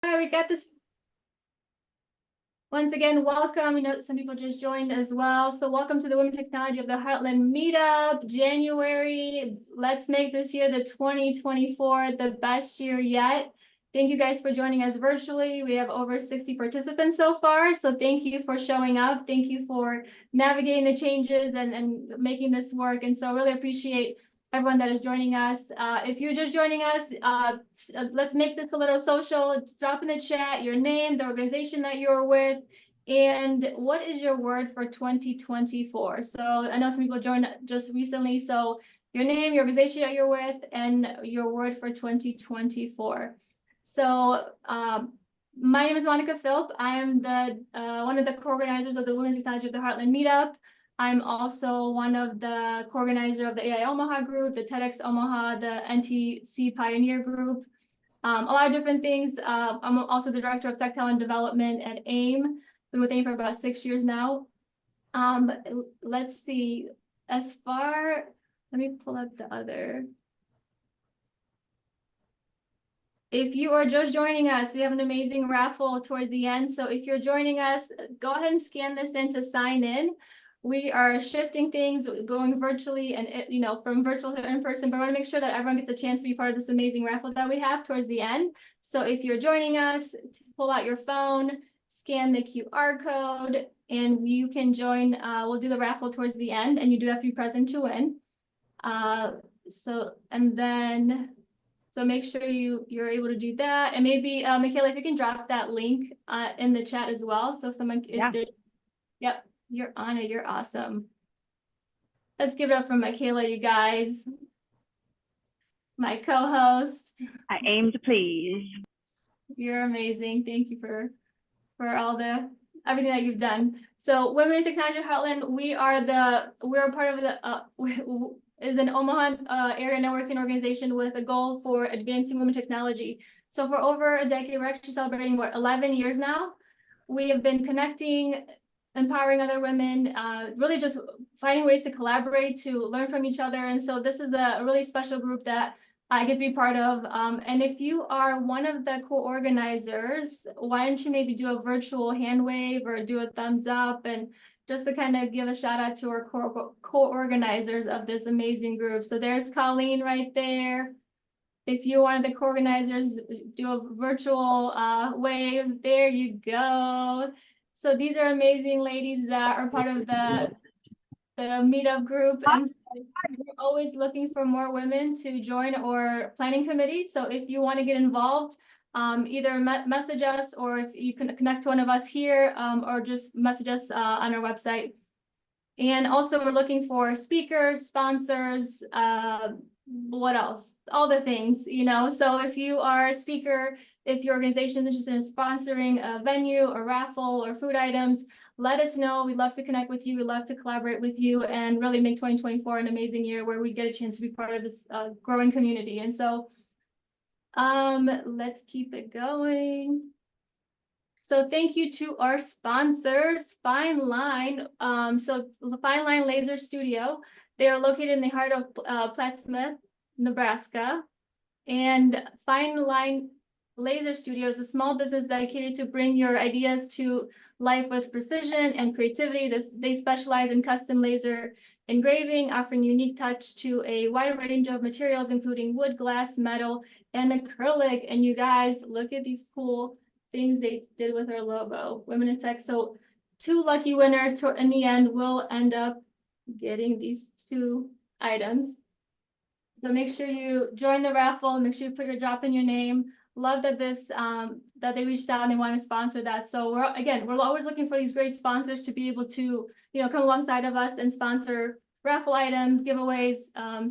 All right, we got this. Once again, welcome. Some people just joined as well. So welcome to the Women Technology of the Heartland Meetup, January. Let's make this year, the 2024, the best year yet. Thank you guys for joining us virtually. We have over 60 participants so far. So thank you for showing up. Thank you for navigating the changes and making this work. And so really appreciate everyone that is joining us. If you're just joining us, let's make this a little social. Drop in the chat your name, the organization that you're with, and what is your word for 2024. So I know some people joined just recently, so your name, your organization that you're with, and your word for 2024. So my name is Monica Philp. I am the one of the co-organizers of the Women's Technology of the Heartland Meetup. I'm also one of the co-organizer of the AI Omaha group, the TEDx Omaha, the NTC Pioneer group, a lot of different things. I'm also the director of tech talent development at AIM. Been with AIM for about 6 years now. Let's see, let me pull up the other. If you are just joining us, we have an amazing raffle towards the end. So if you're joining us, go ahead and scan this in to sign in. We are shifting things, going virtually and from virtual to in-person, but I want to make sure that everyone gets a chance to be part of this amazing raffle that we have towards the end. So if you're joining us, pull out your phone, scan the QR code, and you can join. We'll do the raffle towards the end, and you do have to be present to win. So make sure you're able to do that. And maybe Michaela, if you can drop that link in the chat as well. So if someone yep, you're on it, you're awesome. Let's give it up for Michaela, you guys. My co-host. I aim to please. You're amazing. Thank you for everything that you've done. So Women in Technology Heartland, we're part of the is an Omaha area networking organization with a goal for advancing women technology. So for over a decade, we're actually celebrating 11 years now. We have been connecting, empowering other women, really just finding ways to collaborate, to learn from each other. And so this is a really special group that I get to be part of. And if you are one of the co-organizers, why don't you maybe do a virtual hand wave or do a thumbs up, and just to kind of give a shout out to our co-organizers of this amazing group. So there's Colleen right there. If you're one of the co-organizers, do a virtual wave. There you go. So these are amazing ladies that are part of the meetup group, and we're always looking for more women to join our planning committee. So if you want to get involved, either message us, or if you can connect to one of us here, or just message us on our website. And also we're looking for speakers, sponsors, what else? All the things, So if you are a speaker, if your organization is interested in sponsoring a venue, a raffle, or food items, let us know. We'd love to connect with you. We'd love to collaborate with you and really make 2024 an amazing year where we get a chance to be part of this growing community. And so let's keep it going. So thank you to our sponsors, Fine Line. So the Fine Line Laser Studio, they are located in the heart of Plattsmouth, Nebraska. And Fine Line Laser Studio is a small business dedicated to bring your ideas to life with precision and creativity. They specialize in custom laser engraving, offering unique touch to a wide range of materials, including wood, glass, metal, and acrylic. And you guys, look at these cool things they did with our logo, Women in Tech. So 2 lucky winners in the end will end up getting these 2 items. So make sure you join the raffle. Make sure you drop in your name. Love that that they reached out and they want to sponsor that. So we're always looking for these great sponsors to be able to come alongside of us and sponsor raffle items, giveaways.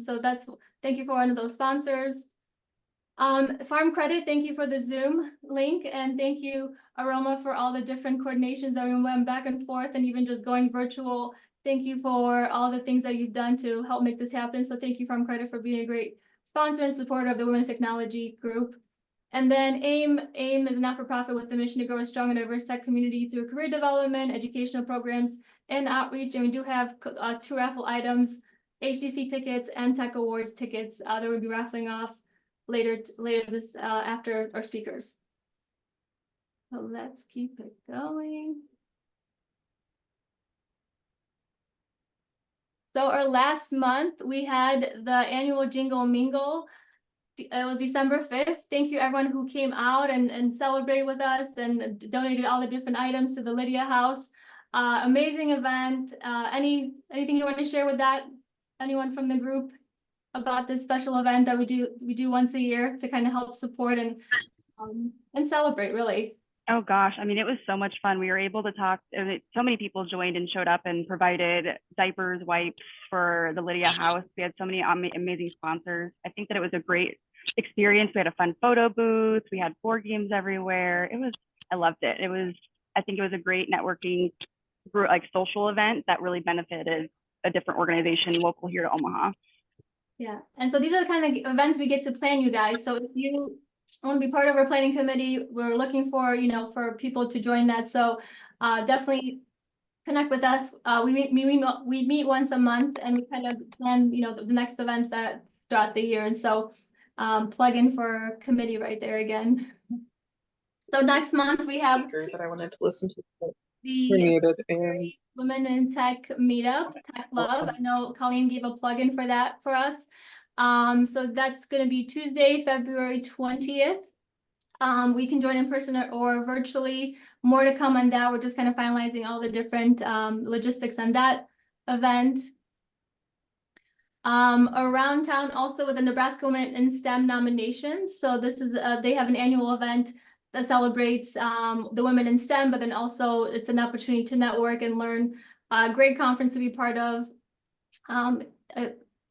So thank you for one of those sponsors. Farm Credit, thank you for the Zoom link, and thank you, Aroma, for all the different coordinations that we went back and forth, and even just going virtual. Thank you for all the things that you've done to help make this happen. So thank you, Farm Credit, for being a great sponsor and supporter of the Women Technology group. And then AIM is a not-for-profit with the mission to grow a strong and diverse tech community through career development, educational programs, and outreach. And we do have 2 raffle items, HTC tickets and Tech Awards tickets that we'll be raffling off later this after our speakers. So let's keep it going. So our last month, we had the annual Jingle Mingle. It was December 5th. Thank you everyone who came out and celebrated with us and donated all the different items to the Lydia House. Amazing event. Anything you want to share with that? Anyone from the group about this special event that we do once a year to kind of help support and celebrate, really? Oh gosh, I mean, it was so much fun. We were able to talk, so many people joined and showed up and provided diapers, wipes for the Lydia House. We had so many amazing sponsors. I think that it was a great experience. We had a fun photo booth. We had board games everywhere. I loved it. I think it was a great networking, like social event that really benefited a different organization local here to Omaha. Yeah, and so these are the kind of events we get to plan, you guys. So if you want to be part of our planning committee, we're looking for, for people to join that. So definitely connect with us. We meet once a month and we kind of plan, the next events that throughout the year. And so plug in for committee right there again. So next month we have that I wanted to listen to. the Muted and Women in Tech Meetup, Tech Love. I know Colleen gave a plug-in for that for us. So that's going to be Tuesday, February 20th. We can join in person or virtually. More to come on that. We're just kind of finalizing all the different logistics on that event. Around town also with the Nebraska Women in STEM nominations. So this is they have an annual event that celebrates the women in STEM, but then also it's an opportunity to network and learn. Great conference to be part of.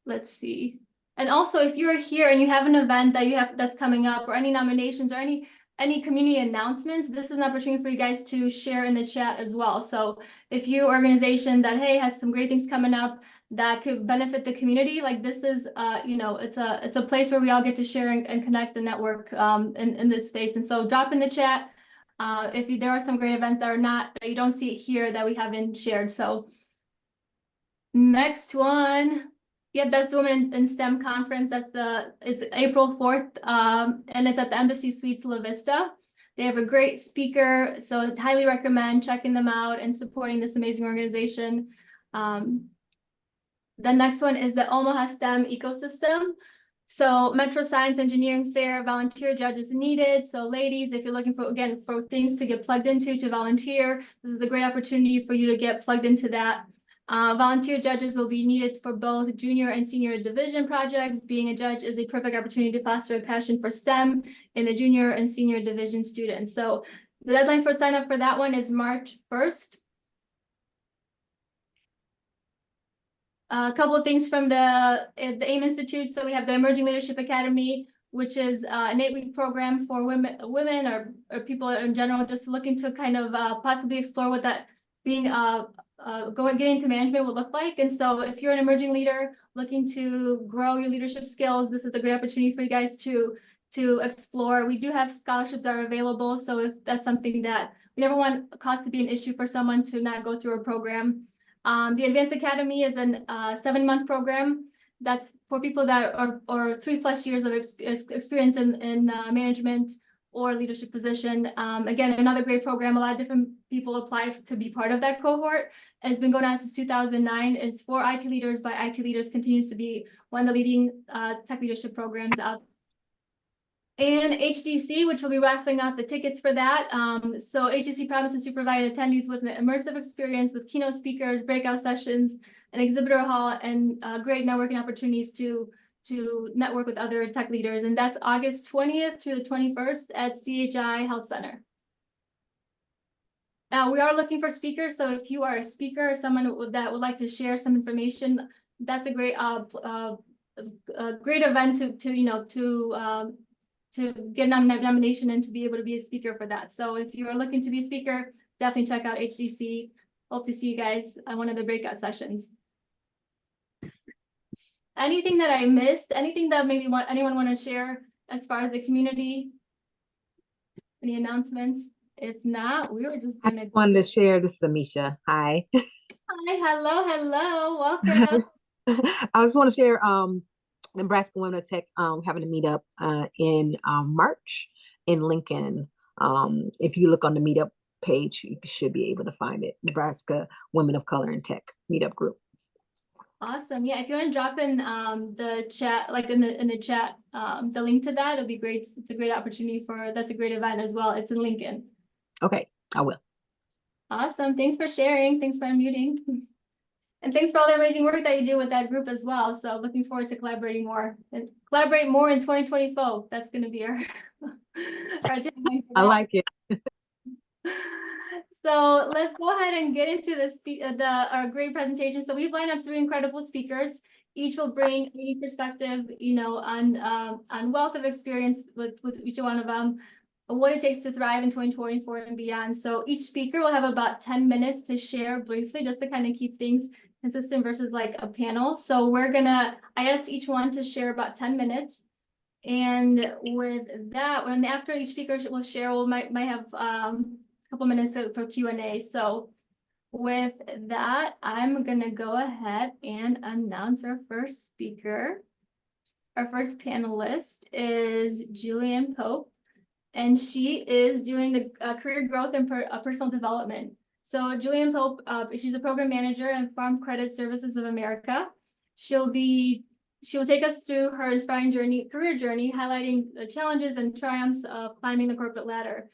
Let's see. And also, if you're here and you have an event that's coming up, or any nominations or any community announcements, this is an opportunity for you guys to share in the chat as well. So if your organization that has some great things coming up that could benefit the community, like this is it's a place where we all get to share and connect and network in this space. And so drop in the chat if there are some great events that you don't see it here that we haven't shared. So next one. Yep, that's the Women in STEM conference. It's April 4th, and it's at the Embassy Suites La Vista. They have a great speaker, so I highly recommend checking them out and supporting this amazing organization. The next one is the Omaha STEM ecosystem. So Metro Science Engineering Fair, volunteer judges needed. So ladies, if you're looking for things to get plugged into to volunteer, this is a great opportunity for you to get plugged into that. Volunteer judges will be needed for both junior and senior division projects. Being a judge is a perfect opportunity to foster a passion for STEM in the junior and senior division students. So the deadline for sign up for that one is March 1st. A couple of things from the AIM Institute. So we have the Emerging Leadership Academy, which is an 8-week program for women or people in general, just looking to kind of possibly explore what that being getting into management would look like. And so if you're an emerging leader looking to grow your leadership skills, this is a great opportunity for you guys to explore. We do have scholarships that are available. So if that's something that we never want cost to be an issue for someone to not go through a program. The Advanced Academy is a 7-month program that's for people that are 3+ years of experience in management or leadership position. Again, another great program. A lot of different people apply to be part of that cohort. And it's been going on since 2009. It's for IT leaders by IT leaders, continues to be one of the leading tech leadership programs out. And HDC, which will be raffling off the tickets for that. So HDC promises to provide attendees with an immersive experience with keynote speakers, breakout sessions, an exhibitor hall, and great networking opportunities to network with other tech leaders. And that's August 20th through the 21st at CHI Health Center. We are looking for speakers. So if you are a speaker or someone that would like to share some information, that's a great great event to get a nomination and to be able to be a speaker for that. So if you are looking to be a speaker, definitely check out HDC. Hope to see you guys at one of the breakout sessions. Anything that I missed? Anything that maybe anyone want to share as far as the community? Any announcements? If not, we were just gonna. I wanted to share. This is Amisha. Hi. Hi, hello, welcome. I just want to share. Nebraska Women of Tech having a meetup in March in Lincoln. If you look on the meetup page, you should be able to find it. Nebraska Women of Color in Tech Meetup Group. Awesome. Yeah, if you want to drop in the chat, like in the chat, the link to that, it'll be great. It's a great opportunity that's a great event as well. It's in Lincoln. Okay, I will. Awesome. Thanks for sharing. Thanks for unmuting. And thanks for all the amazing work that you do with that group as well. So looking forward to collaborating more and collaborate more in 2024. That's going to be our, our tagline for I that. like it. So let's go ahead and get into our great presentation. So we've lined up 3 incredible speakers. Each will bring a unique perspective, on wealth of experience with each one of them, what it takes to thrive in 2024 and beyond. So each speaker will have about 10 minutes to share briefly, just to kind of keep things consistent versus like a panel. So I asked each one to share about 10 minutes. And with that, after each speaker will share, we might have couple minutes for Q&A. So with that, I'm gonna go ahead and announce our first speaker. Our first panelist is Julianne Pope, and she is doing the career growth and personal development. So Julianne Pope, she's a program manager at Farm Credit Services of America. She will take us through her inspiring career journey, highlighting the challenges and triumphs of climbing the corporate ladder.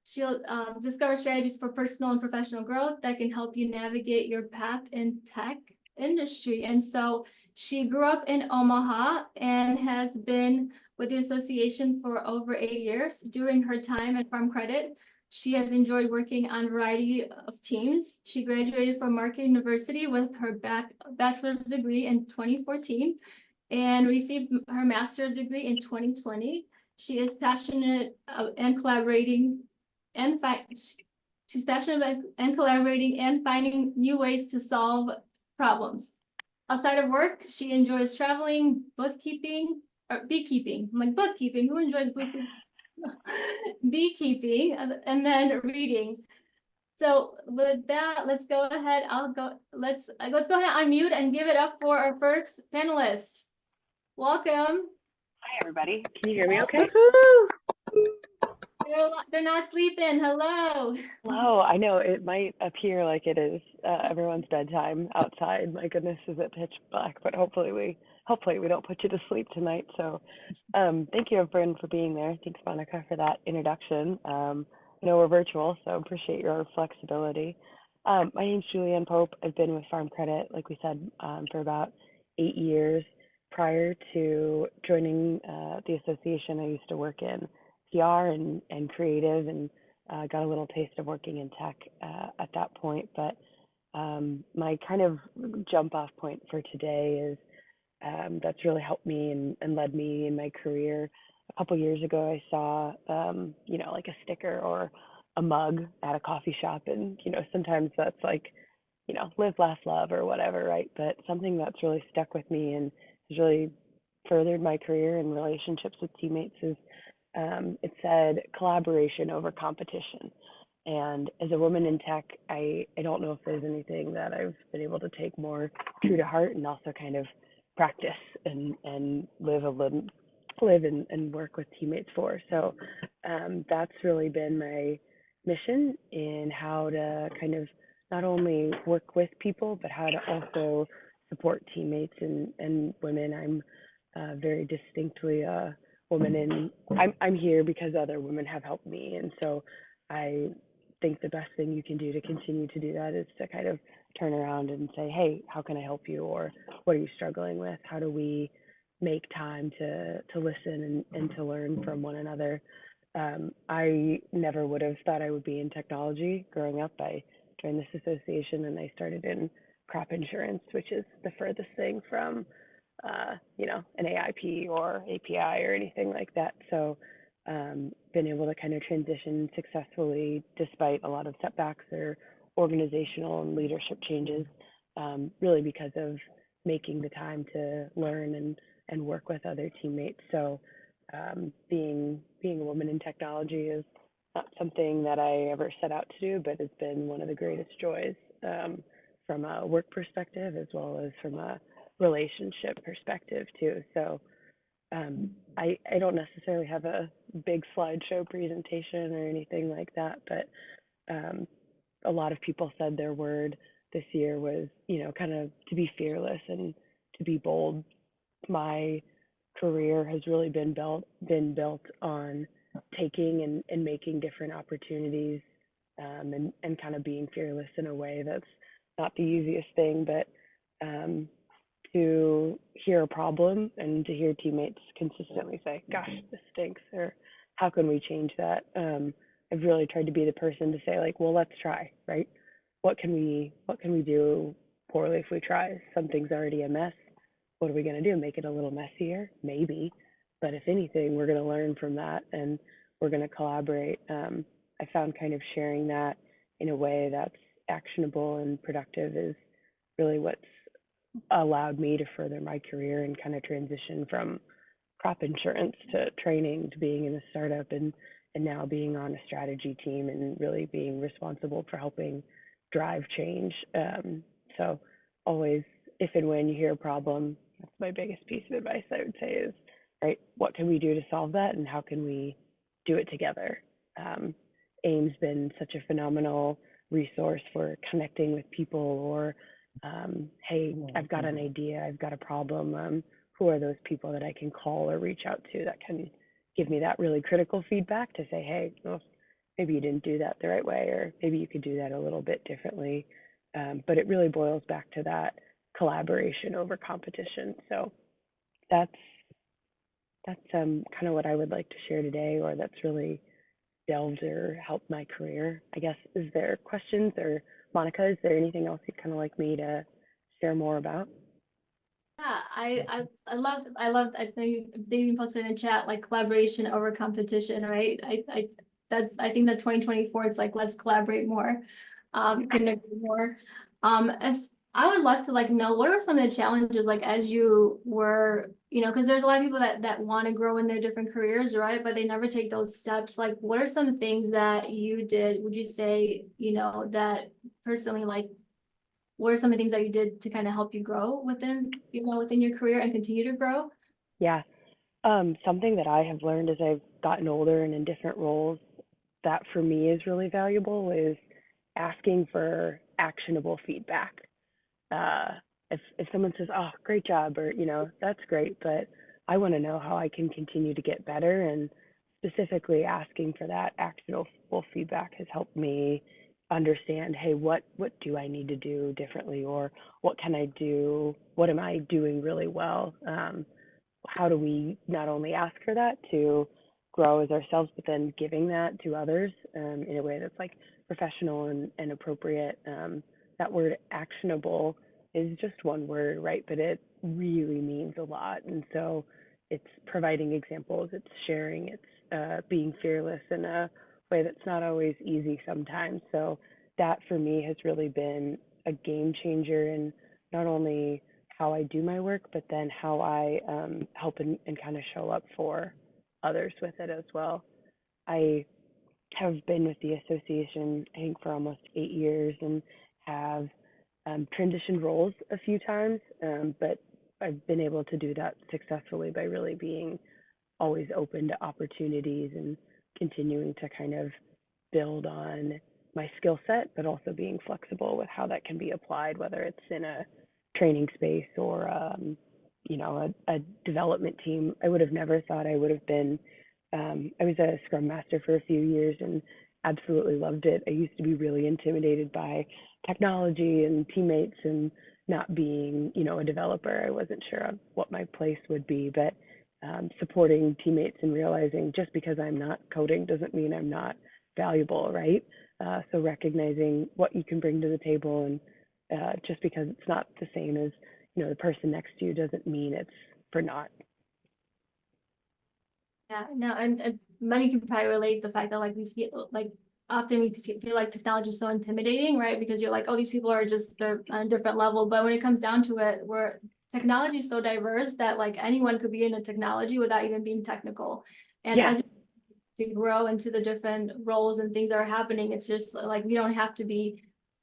She'll discover strategies for personal and professional growth that can help you navigate your path in tech industry. And so she grew up in Omaha and has been with the association for over 8 years. During her time at Farm Credit, she has enjoyed working on a variety of teams. She graduated from Market University with her bachelor's degree in 2014 and received her master's degree in 2020. She is passionate and collaborating she's passionate about collaborating and finding new ways to solve problems. Outside of work, she enjoys traveling, beekeeping. I'm like, bookkeeping, who enjoys bookkeeping? Beekeeping, and then reading. So with that, let's go ahead. Let's go ahead and unmute and give it up for our first panelist. Welcome. Hi, everybody. Can you hear me okay? They're not sleeping. Hello. Hello. I know it might appear like it is everyone's bedtime outside. My goodness, is it pitch black? But hopefully we don't put you to sleep tonight. So thank you, everyone, for being there. Thanks, Monica, for that introduction. I know we're virtual, so appreciate your flexibility. My name's Julianne Pope. I've been with Farm Credit, like we said, for about 8 years. Prior to joining the association, I used to work in PR and creative, and got a little taste of working in tech at that point. But my kind of jump off point for today is that's really helped me and led me in my career. A couple years ago, I saw, like a sticker or a mug at a coffee shop. And, sometimes that's like, live, laugh, love or whatever, right? But something that's really stuck with me and has really furthered my career and relationships with teammates is it said collaboration over competition. And as a woman in tech, I don't know if there's anything that I've been able to take more true to heart and also kind of practice and live and work with teammates for. So that's really been my mission in how to kind of not only work with people, but how to also support teammates and women. I'm very distinctly a woman, and I'm here because other women have helped me. And so I think the best thing you can do to continue to do that is to kind of turn around and say, hey, how can I help you? Or what are you struggling with? How do we make time to listen and to learn from one another? I never would have thought I would be in technology growing up. I joined this association and I started in crop insurance, which is the furthest thing from an AIP or API or anything like that. So been able to kind of transition successfully despite a lot of setbacks or organizational and leadership changes, really because of making the time to learn and work with other teammates. So being a woman in technology is not something that I ever set out to do, but it's been one of the greatest joys from a work perspective as well as from a relationship perspective too. So I don't necessarily have a big slideshow presentation or anything like that, but a lot of people said their word this year was, kind of to be fearless and to be bold. My career has really been built on taking and making different opportunities, and kind of being fearless in a way that's not the easiest thing, but to hear a problem and to hear teammates consistently say, gosh, this stinks, or how can we change that? I've really tried to be the person to say, like, well, let's try, right? What can we do poorly if we try? Something's already a mess. What are we going to do? Make it a little messier? Maybe. But if anything, we're going to learn from that and we're going to collaborate. I found kind of sharing that in a way that's actionable and productive is really what's allowed me to further my career and kind of transition from crop insurance to training to being in a startup and now being on a strategy team and really being responsible for helping drive change. So always, if and when you hear a problem, that's my biggest piece of advice I would say is, right, what can we do to solve that and how can we do it together? AIM's been such a phenomenal resource for connecting with people or, hey, I've got an idea, I've got a problem. Who are those people that I can call or reach out to that can give me that really critical feedback to say, hey, well, maybe you didn't do that the right way, or maybe you could do that a little bit differently. But it really boils back to that collaboration over competition. So that's kind of what I would like to share today, or that's really delved or helped my career. I guess, is there questions, or Monica, is there anything else you'd kind of like me to share more about? Yeah, I love, I think they even posted in the chat, like collaboration over competition, right? I think that 2024, it's like, let's collaborate more, couldn't agree more. As I would love to know, what are some of the challenges, like as you were, because there's a lot of people that want to grow in their different careers, right? But they never take those steps. Like, what are some things that you did, would you say, that personally, what are some of the things that you did to kind of help you grow within your career and continue to grow? Yeah. Something that I have learned as I've gotten older and in different roles that for me is really valuable is asking for actionable feedback. If someone says, oh, great job, or, that's great, but I want to know how I can continue to get better, and specifically asking for that actionable feedback has helped me understand, hey, what do I need to do differently, or what can I do? What am I doing really well? How do we not only ask for that to grow as ourselves, but then giving that to others in a way that's like professional and appropriate. That word actionable is just one word, right? But it really means a lot. And so it's providing examples, it's sharing, it's being fearless in a way that's not always easy sometimes. So that for me has really been a game changer in not only how I do my work, but then how I help and kind of show up for others with it as well. I have been with the association, I think, for almost 8 years and have transitioned roles a few times, but I've been able to do that successfully by really being always open to opportunities and continuing to kind of build on my skill set, but also being flexible with how that can be applied, whether it's in a training space or a development team. I would have never thought I would have been. I was a Scrum Master for a few years and absolutely loved it. I used to be really intimidated by technology and teammates and not being, a developer. I wasn't sure of what my place would be, but supporting teammates and realizing just because I'm not coding doesn't mean I'm not valuable, right? So recognizing what you can bring to the table, and just because it's not the same as, the person next to you doesn't mean it's for naught. Yeah, no, and many can probably relate the fact that we feel often we feel like technology is so intimidating, right? Because you're like, oh, these people are just, they're on a different level. But when it comes down to it, where technology is so diverse that anyone could be in a technology without even being technical. And Yeah. as to grow into the different roles and things that are happening, it's just we don't have to be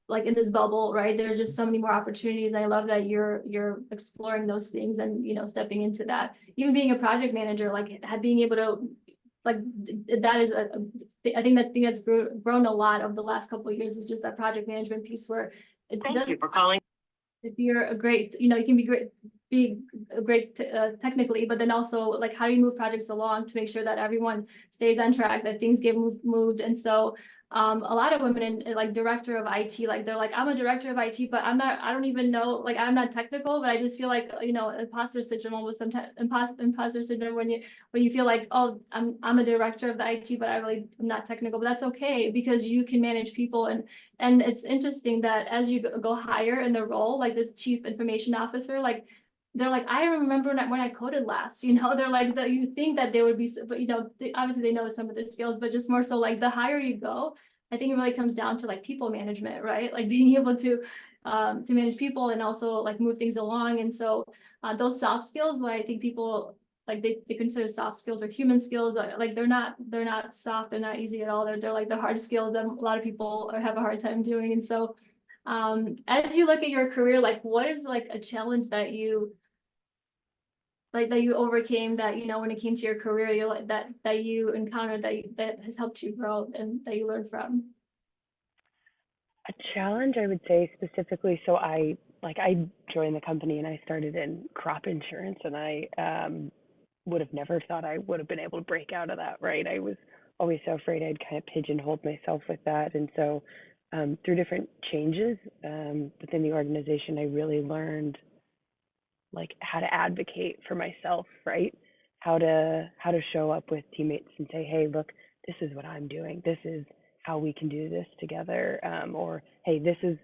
like in this bubble, right? There's just so many more opportunities. I love that you're exploring those things and, stepping into that. Even being a project manager, like being able to, like, that is I think that's grown a lot over the last couple of years, is just that project management piece where it Thank does, you for calling. if you're a great, you can be great technically, but then also like, how do you move projects along to make sure that everyone stays on track, that things get moved. And so a lot of women in like director of IT, like they're like, I'm a director of IT, but I don't even know, like, I'm not technical, but I just feel like, imposter syndrome almost sometimes, imposter syndrome when you feel like, oh, I'm a director of the IT, but I really am not technical. But that's okay, because you can manage people. And it's interesting that as you go higher in the role, like this chief information officer, like they're like, I remember when I coded last, they're like, you think that they would be, but obviously they know some of the skills, but just more so like the higher you go, I think it really comes down to like people management, right? Like being able to manage people and also like move things along. And so those soft skills, what I think people like they consider soft skills or human skills, like they're not soft, they're not easy at all. They're like the hard skills that a lot of people have a hard time doing. And so as you look at your career, like what is like a challenge that you overcame, that when it came to your career, you like that you encountered, that has helped you grow and that you learned from? A challenge, I would say specifically, so I joined the company and I started in crop insurance, and I would have never thought I would have been able to break out of that, right? I was always so afraid I'd kind of pigeonholed myself with that. And so through different changes within the organization, I really learned like how to advocate for myself, right? How to show up with teammates and say, hey, look, this is what I'm doing. This is how we can do this together. Or hey, this is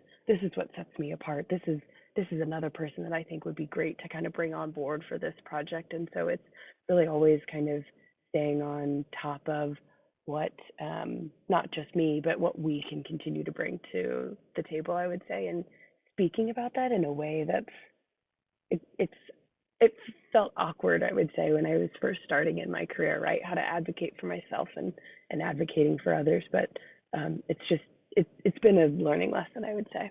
what sets me apart. This is another person that I think would be great to kind of bring on board for this project. And so it's really always kind of staying on top of what not just me, but what we can continue to bring to the table, I would say, and speaking about that in a way that's it felt awkward, I would say, when I was first starting in my career, right? How to advocate for myself and advocating for others. But it's been a learning lesson, I would say.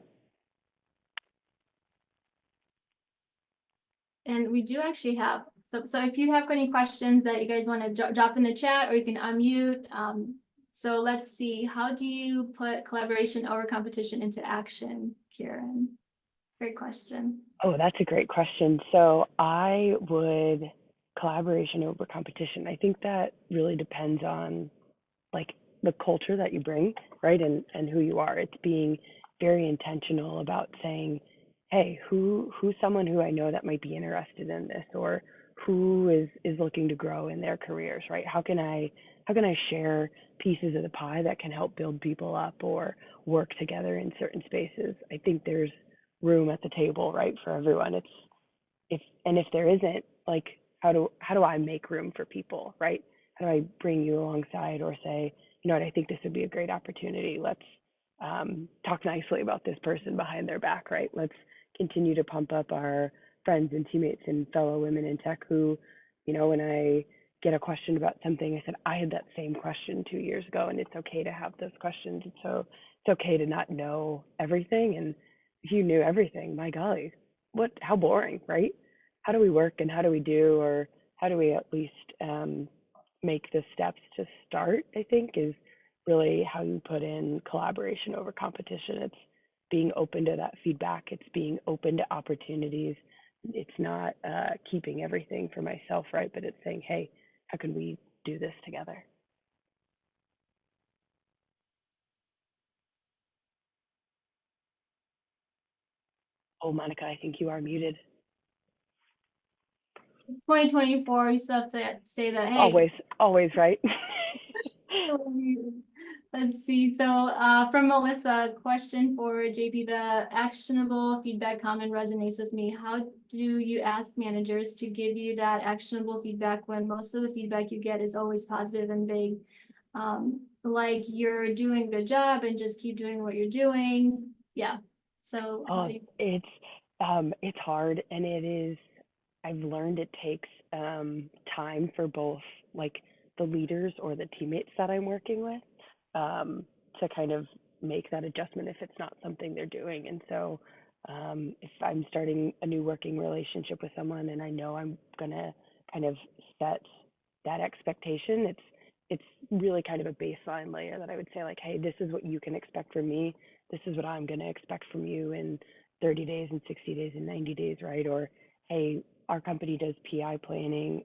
And we do actually have, so if you have any questions that you guys want to drop in the chat, or you can unmute. So let's see, how do you put collaboration over competition into action, Kieran? Great question. Oh, that's a great question. So I would collaboration over competition. I think that really depends on like the culture that you bring, right? And who you are. It's being very intentional about saying, hey, who's someone who I know that might be interested in this, or who is looking to grow in their careers, right? How can I share pieces of the pie that can help build people up or work together in certain spaces? I think there's room at the table, right, for everyone. If there isn't, like, how do I make room for people, right? How do I bring you alongside or say, you know what, I think this would be a great opportunity. Let's talk nicely about this person behind their back, right? Let's continue to pump up our friends and teammates and fellow women in tech who, when I get a question about something, I said, I had that same question 2 years ago, and it's okay to have those questions. And so it's okay to not know everything. And if you knew everything, my golly, how boring, right? How do we work and how do we do, or how do we at least make the steps to start, I think, is really how you put in collaboration over competition. It's being open to that feedback. It's being open to opportunities. It's not keeping everything for myself, right? But it's saying, hey, how can we do this together? Oh, Monica, I think you are muted. 2024, you still have to say that, hey. Always, right? Let's see. So from Melissa, question for JP: the actionable feedback comment resonates with me. How do you ask managers to give you that actionable feedback when most of the feedback you get is always positive and vague? Like you're doing a good job and just keep doing what you're doing. Yeah. So it's hard, and it is. I've learned it takes time for both, like the leaders or the teammates that I'm working with, to kind of make that adjustment if it's not something they're doing. And so if I'm starting a new working relationship with someone and I know I'm gonna kind of set that expectation, it's really kind of a baseline layer that I would say like, hey, this is what you can expect from me. This is what I'm gonna expect from you in 30 days and 60 days and 90 days, right? Or hey, our company does PI planning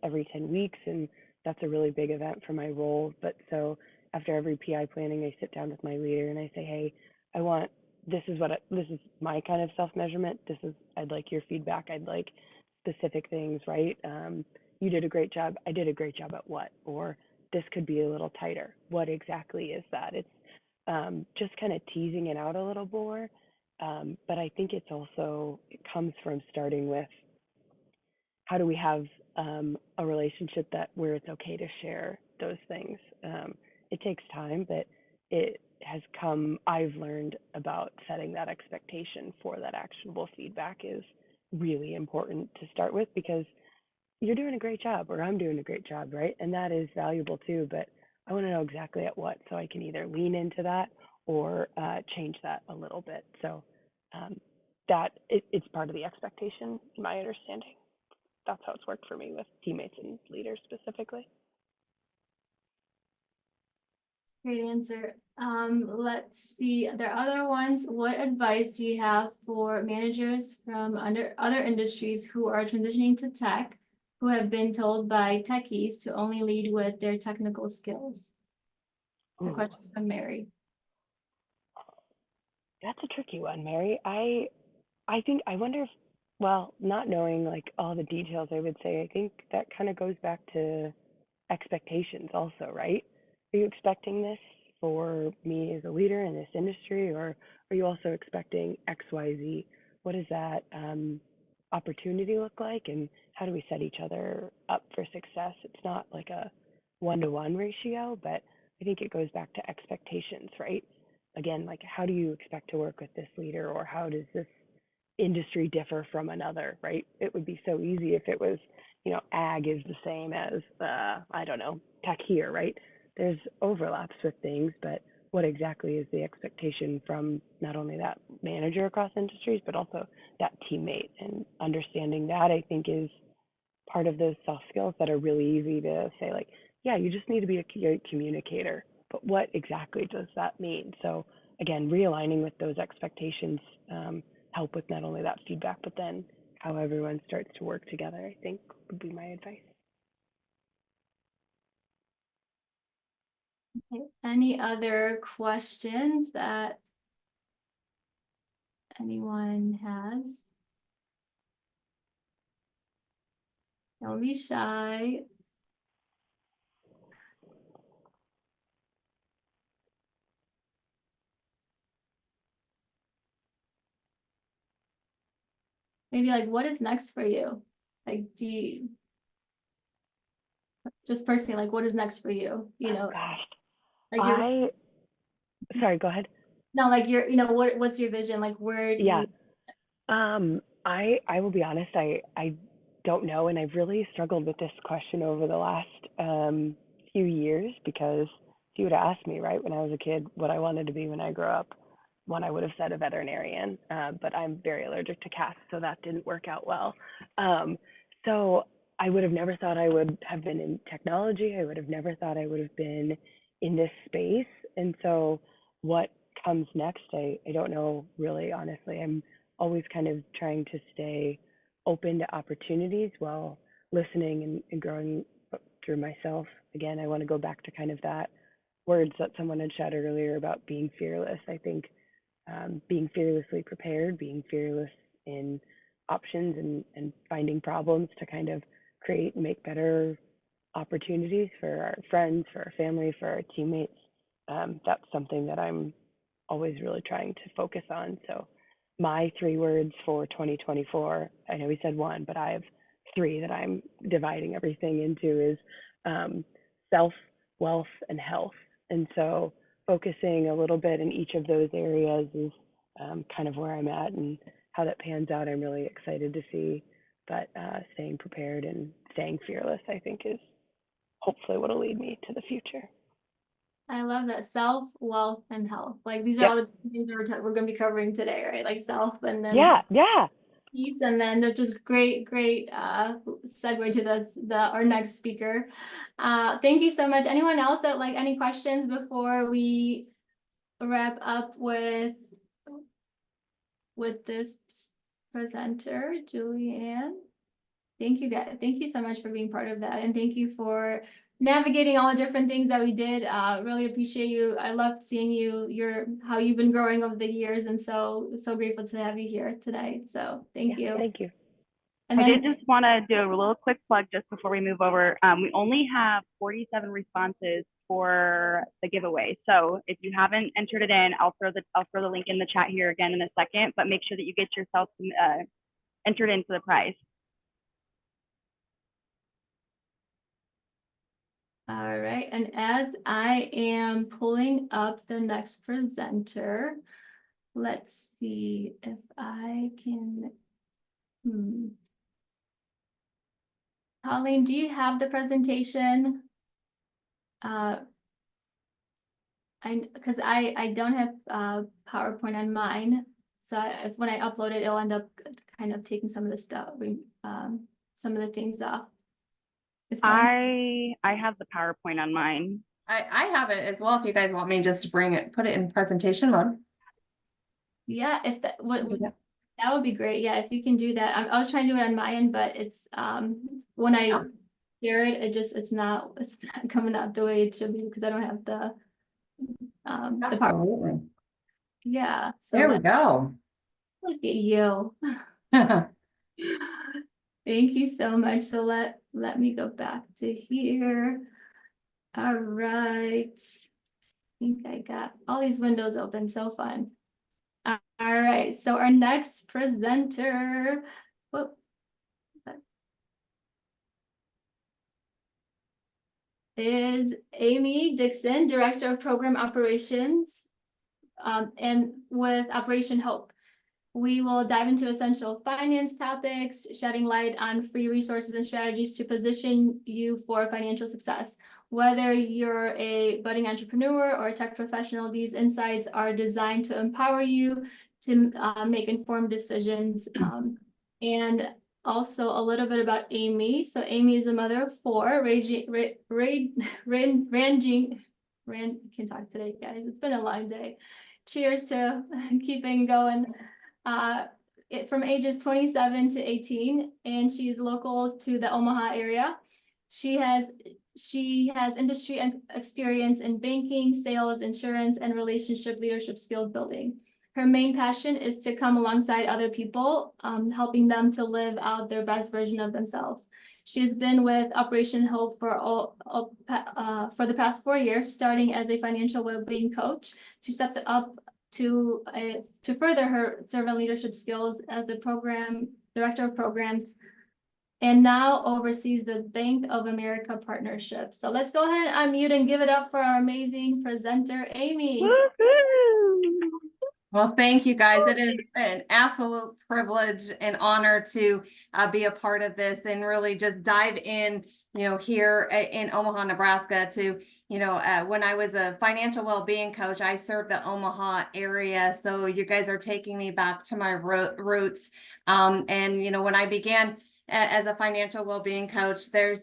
every 10 weeks, and that's a really big event for my role. But so after every PI planning, I sit down with my leader and I say, hey, I want this is my kind of self measurement. I'd like your feedback. I'd like specific things, right? You did a great job. I did a great job at what? Or this could be a little tighter. What exactly is that? It's just kind of teasing it out a little more. But I think it comes from starting with how do we have a relationship where it's okay to share those things. It takes time, but I've learned about setting that expectation for that actionable feedback is really important to start with, because you're doing a great job or I'm doing a great job, right? And that is valuable too, but I want to know exactly at what, so I can either lean into that or change that a little bit. So it's part of the expectation, in my understanding. That's how it's worked for me with teammates and leaders specifically. Great answer. Let's see, there are other ones. What advice do you have for managers from other industries who are transitioning to tech, who have been told by techies to only lead with their technical skills? The Ooh, question's from Mary. that's a tricky one, Mary. I wonder if, well, not knowing like all the details, I would say, I think that kind of goes back to expectations also, right? Are you expecting this for me as a leader in this industry, or are you also expecting XYZ? What does that opportunity look like, and how do we set each other up for success? It's not like a one-to-one ratio, but I think it goes back to expectations, right? Again, like how do you expect to work with this leader, or how does this industry differ from another, right? It would be so easy if it was, ag is the same as, I don't know, tech here, right? There's overlaps with things, but what exactly is the expectation from not only that manager across industries, but also that teammate? And understanding that, I think, is part of those soft skills that are really easy to say, like, yeah, you just need to be a communicator, but what exactly does that mean? So again, realigning with those expectations help with not only that feedback, but then how everyone starts to work together, I think would be my advice. Okay. Any other questions that anyone has? Don't be shy. Maybe like, what is next for you? Like, just personally, like, what is next for you? Oh gosh, Like sorry, go ahead. no, like what's your vision? Like, where do Yeah. you? I will be honest, I don't know, and I've really struggled with this question over the last few years, because if you would have asked me, right, when I was a kid, what I wanted to be when I grew up, one, I would have said a veterinarian, but I'm very allergic to cats, so that didn't work out well. So I would have never thought I would have been in technology. I would have never thought I would have been in this space. And so what comes next, I don't know really, honestly. I'm always kind of trying to stay open to opportunities while listening and growing through myself. Again, I want to go back to kind of that words that someone had shared earlier about being fearless. I think being fearlessly prepared, being fearless in options and finding problems to kind of create and make better opportunities for our friends, for our family, for our teammates. That's something that I'm always really trying to focus on. So my 3 words for 2024, I know we said 1, but I have 3 that I'm dividing everything into, is self, wealth, and health. And so focusing a little bit in each of those areas is kind of where I'm at, and how that pans out, I'm really excited to see. But staying prepared and staying fearless, I think, is hopefully what will lead me to the future. I love that. Self, wealth, and health. Like these are Yep. all the things that we're going to be covering today, right? Like self, and then Yeah, yeah. peace, and then they're just great segue to our next speaker. Thank you so much. Anyone else that like any questions before we wrap up with this presenter, Julianne? Thank you guys. Thank you so much for being part of that, and thank you for navigating all the different things that we did. Really appreciate you. I loved seeing how you've been growing over the years, and so grateful to have you here today. So thank you. Thank you. And I then did just want to do a little quick plug just before we move over. We only have 47 responses for the giveaway. So if you haven't entered it in, I'll throw the link in the chat here again in a second, but make sure that you get yourself entered into the prize. all right, and as I am pulling up the next presenter, let's see if I can. Colleen, do you have the presentation? Because I don't have PowerPoint on mine, so if when I upload it, it'll end up kind of taking some of the stuff, some of the things off. It's fine. I have the PowerPoint on mine. I have it as well. If you guys want me just to put it in presentation mode. Yeah, if that Do that. that would be great. Yeah, if you can do that. I was trying to do it on my end, but it's when I share it, it's not coming out the way it should be because I don't have the PowerPoint. Absolutely. Yeah. So There we go. look at you. Thank you so much. So let me go back to here. All right. I think I got all these windows open. So fun. All right. So our next presenter. Whoop. Is Amy Dickson, Director of Program Operations, and with Operation Hope. We will dive into essential finance topics, shedding light on free resources and strategies to position you for financial success. Whether you're a budding entrepreneur or a tech professional, these insights are designed to empower you to make informed decisions. And also a little bit about Amy. So Amy is a mother of four, can't talk today, guys. It's been a long day. Cheers to keeping going. From ages 27 to 18, and she's local to the Omaha area. She has industry experience in banking, sales, insurance, and relationship leadership skills building. Her main passion is to come alongside other people, helping them to live out their best version of themselves. She's been with Operation Hope for the past 4 years, starting as a financial well-being coach. She stepped up to further her servant leadership skills as the program director of programs, and now oversees the Bank of America partnership. So let's go ahead and unmute and give it up for our amazing presenter, Amy. Well, thank you guys. It is an absolute privilege and honor to be a part of this and really just dive in, here in Omaha, Nebraska to, when I was a financial well-being coach, I served the Omaha area. So you guys are taking me back to my roots. And, when I began as a financial well-being coach, there's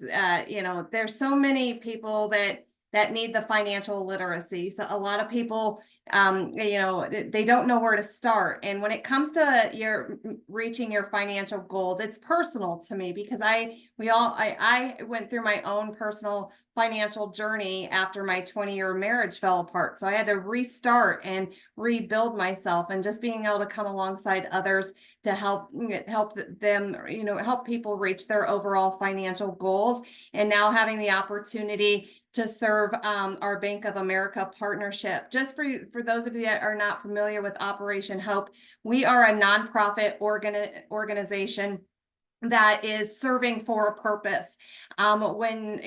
so many people that need the financial literacy. So a lot of people, they don't know where to start. And when it comes to reaching your financial goals, it's personal to me because I went through my own personal financial journey after my 20-year marriage fell apart. So I had to restart and rebuild myself, and just being able to come alongside others to help them, help people reach their overall financial goals. And now having the opportunity to serve our Bank of America partnership. Just for those of you that are not familiar with Operation Hope, we are a nonprofit organization that is serving for a purpose. When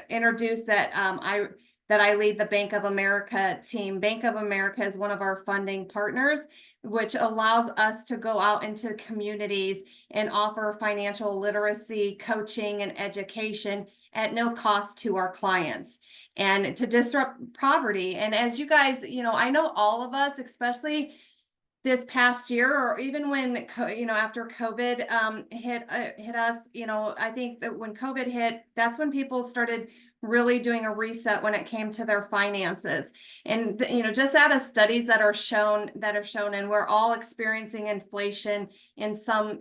introduced that I lead the Bank of America team. Bank of America is one of our funding partners, which allows us to go out into communities and offer financial literacy, coaching, and education. at no cost to our clients and to disrupt poverty. And as you guys, I know all of us, especially this past year, or even when after COVID hit us, I think that when COVID hit, that's when people started really doing a reset when it came to their finances. And just out of studies that are shown, and we're all experiencing inflation in some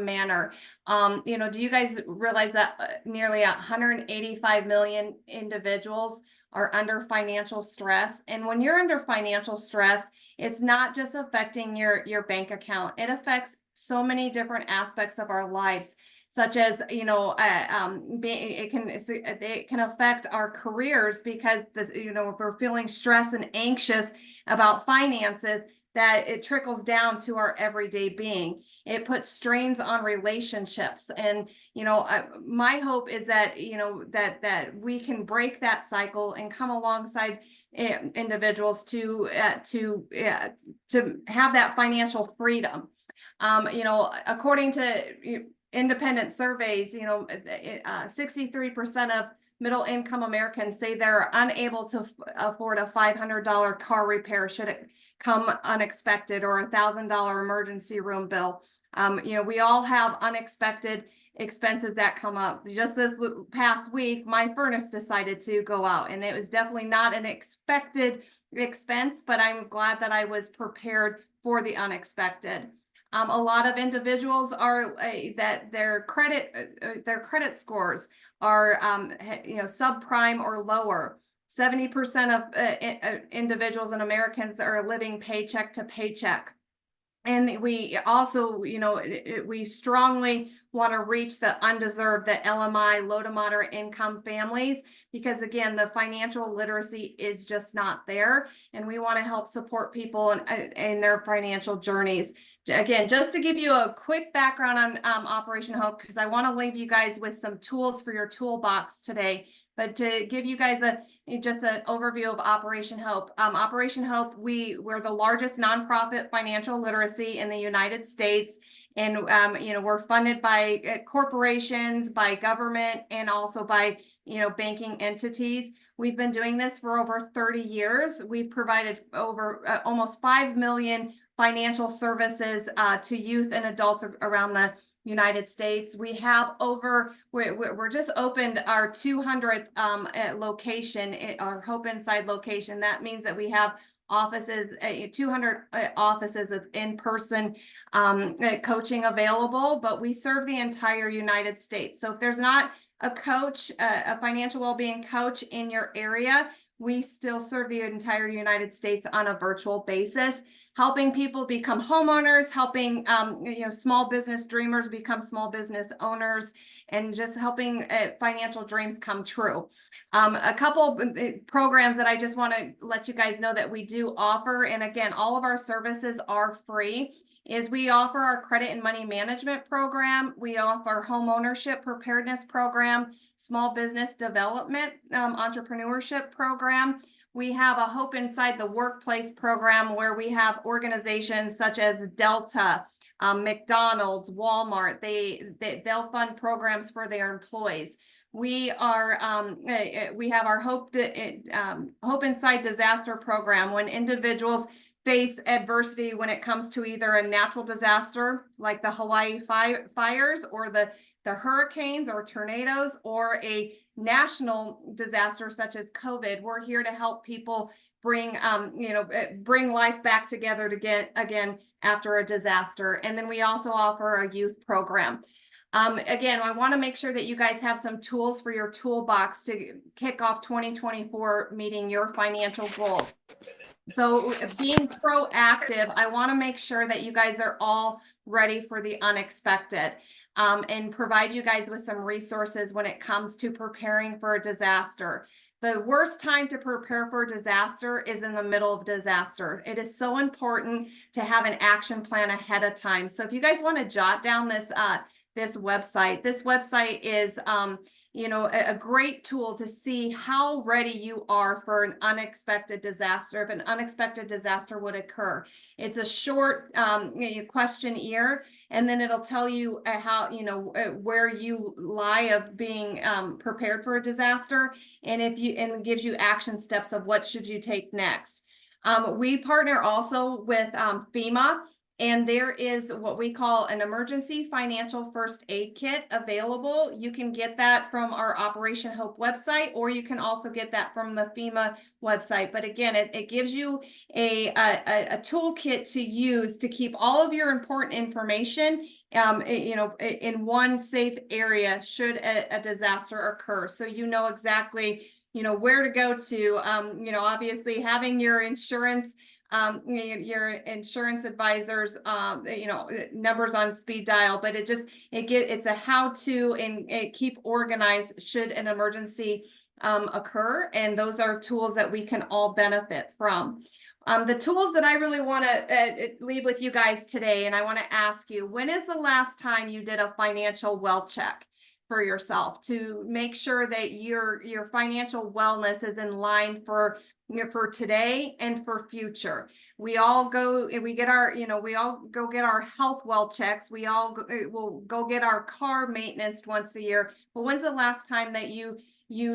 manner. Do you guys realize that nearly 185 million individuals are under financial stress? And when you're under financial stress, it's not just affecting your bank account. It affects so many different aspects of our lives, such as, it can affect our careers, because if we're feeling stressed and anxious about finances, that it trickles down to our everyday being. It puts strains on relationships. And, my hope is that, that we can break that cycle and come alongside individuals to have that financial freedom. According to independent surveys, 63% of middle income Americans say they're unable to afford a $500 car repair should it come unexpected, or a $1,000 emergency room bill. We all have unexpected expenses that come up. Just this past week, my furnace decided to go out, and it was definitely not an expected expense, but I'm glad that I was prepared for the unexpected. A lot of individuals are that their credit scores are subprime or lower. 70% of individuals and Americans are living paycheck to paycheck. And we also, we strongly want to reach the undeserved, the LMI, low to moderate income families, because again, the financial literacy is just not there. And we want to help support people in their financial journeys. Again, just to give you a quick background on Operation Hope, because I want to leave you guys with some tools for your toolbox today. But to give you guys just an overview of Operation Hope. Operation Hope, we're the largest nonprofit financial literacy in the United States. And, we're funded by corporations, by government, and also by, banking entities. We've been doing this for over 30 years. We've provided over almost 5 million financial services to youth and adults around the United States. We have we're just opened our 200th location, our Hope Inside location. That means that we have offices, 200 offices of in-person coaching available, but we serve the entire United States. So if there's not a coach, a financial well-being coach in your area, we still serve the entire United States on a virtual basis, helping people become homeowners, helping small business dreamers become small business owners, and just helping financial dreams come true. A couple programs that I just want to let you guys know that we do offer, and again, all of our services are free, is we offer our credit and money management program. We offer home ownership preparedness program, small business development, entrepreneurship program. We have a Hope Inside the Workplace program where we have organizations such as Delta, McDonald's, Walmart. They'll fund programs for their employees. We have our Hope Inside Disaster program when individuals face adversity when it comes to either a natural disaster like the Hawaii fires, or the hurricanes or tornadoes, or a national disaster such as COVID. We're here to help people bring life back together again after a disaster. And then we also offer a youth program. Again, I want to make sure that you guys have some tools for your toolbox to kick off 2024 meeting your financial goals. So being proactive, I want to make sure that you guys are all ready for the unexpected, and provide you guys with some resources when it comes to preparing for a disaster. The worst time to prepare for a disaster is in the middle of disaster. It is so important to have an action plan ahead of time. So if you guys want to jot down this website is a great tool to see how ready you are for an unexpected disaster, if an unexpected disaster would occur. It's a short questionnaire, and then it'll tell you how, where you lie of being prepared for a disaster, and and gives you action steps of what should you take next. We partner also with FEMA, and there is what we call an emergency financial first aid kit available. You can get that from our Operation Hope website, or you can also get that from the FEMA website. But again, it gives you a toolkit to use to keep all of your important information in one safe area should a disaster occur. So you know exactly where to go to. Obviously having your insurance advisors numbers on speed dial, but it's a how to and keep organized should an emergency occur, and those are tools that we can all benefit from. The tools that I really want to leave with you guys today, and I want to ask you, when is the last time you did a financial well check for yourself to make sure that your financial wellness is in line for today and for future? We all go get our health well checks. We all will go get our car maintenance once a year. But when's the last time that you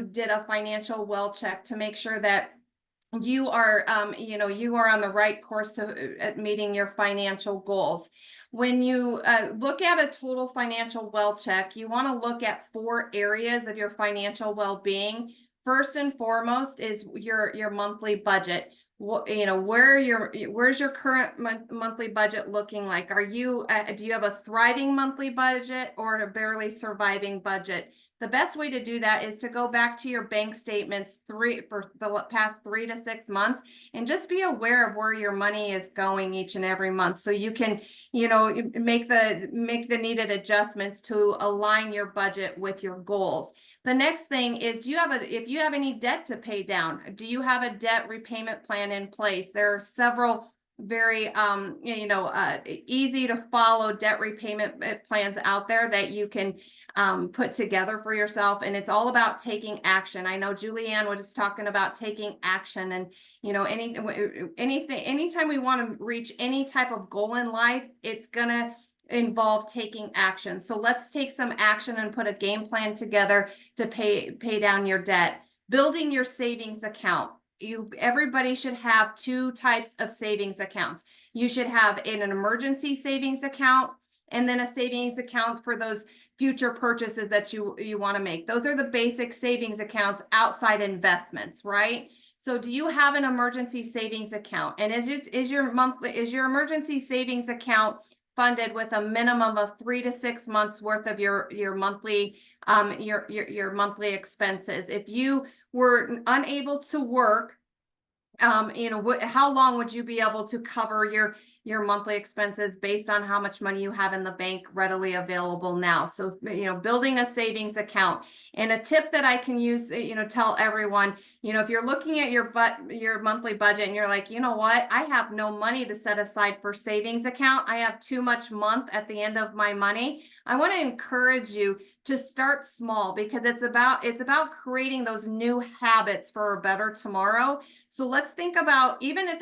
did a financial well check to make sure that you are you are on the right course to meeting your financial goals? When you look at a total financial well check, you want to look at 4 areas of your financial well-being. First and foremost is your monthly budget. Where's your current monthly budget looking like? Are you do you have a thriving monthly budget or a barely surviving budget? The best way to do that is to go back to your bank statements for the past 3 to 6 months and just be aware of where your money is going each and every month, so you can make the needed adjustments to align your budget with your goals. The next thing is, if you have any debt to pay down, do you have a debt repayment plan in place? There are several very easy to follow debt repayment plans out there that you can put together for yourself, and it's all about taking action. I know Julianne was just talking about taking action, and anytime we want to reach any type of goal in life, it's gonna involve taking action. So let's take some action and put a game plan together to pay down your debt. Building your savings account. Everybody should have 2 types of savings accounts. You should have an emergency savings account, and then a savings account for those future purchases that you want to make. Those are the basic savings accounts outside investments, right? So do you have an emergency savings account? And is your emergency savings account funded with a minimum of 3 to 6 months worth of your monthly monthly expenses? If you were unable to work, how long would you be able to cover your monthly expenses based on how much money you have in the bank readily available now? So, building a savings account. And a tip that I can use, tell everyone, if you're looking at your monthly budget and you're like, you know what, I have no money to set aside for savings account, I have too much month at the end of my money, I want to encourage you to start small, because it's about creating those new habits for a better tomorrow. So let's think about, even if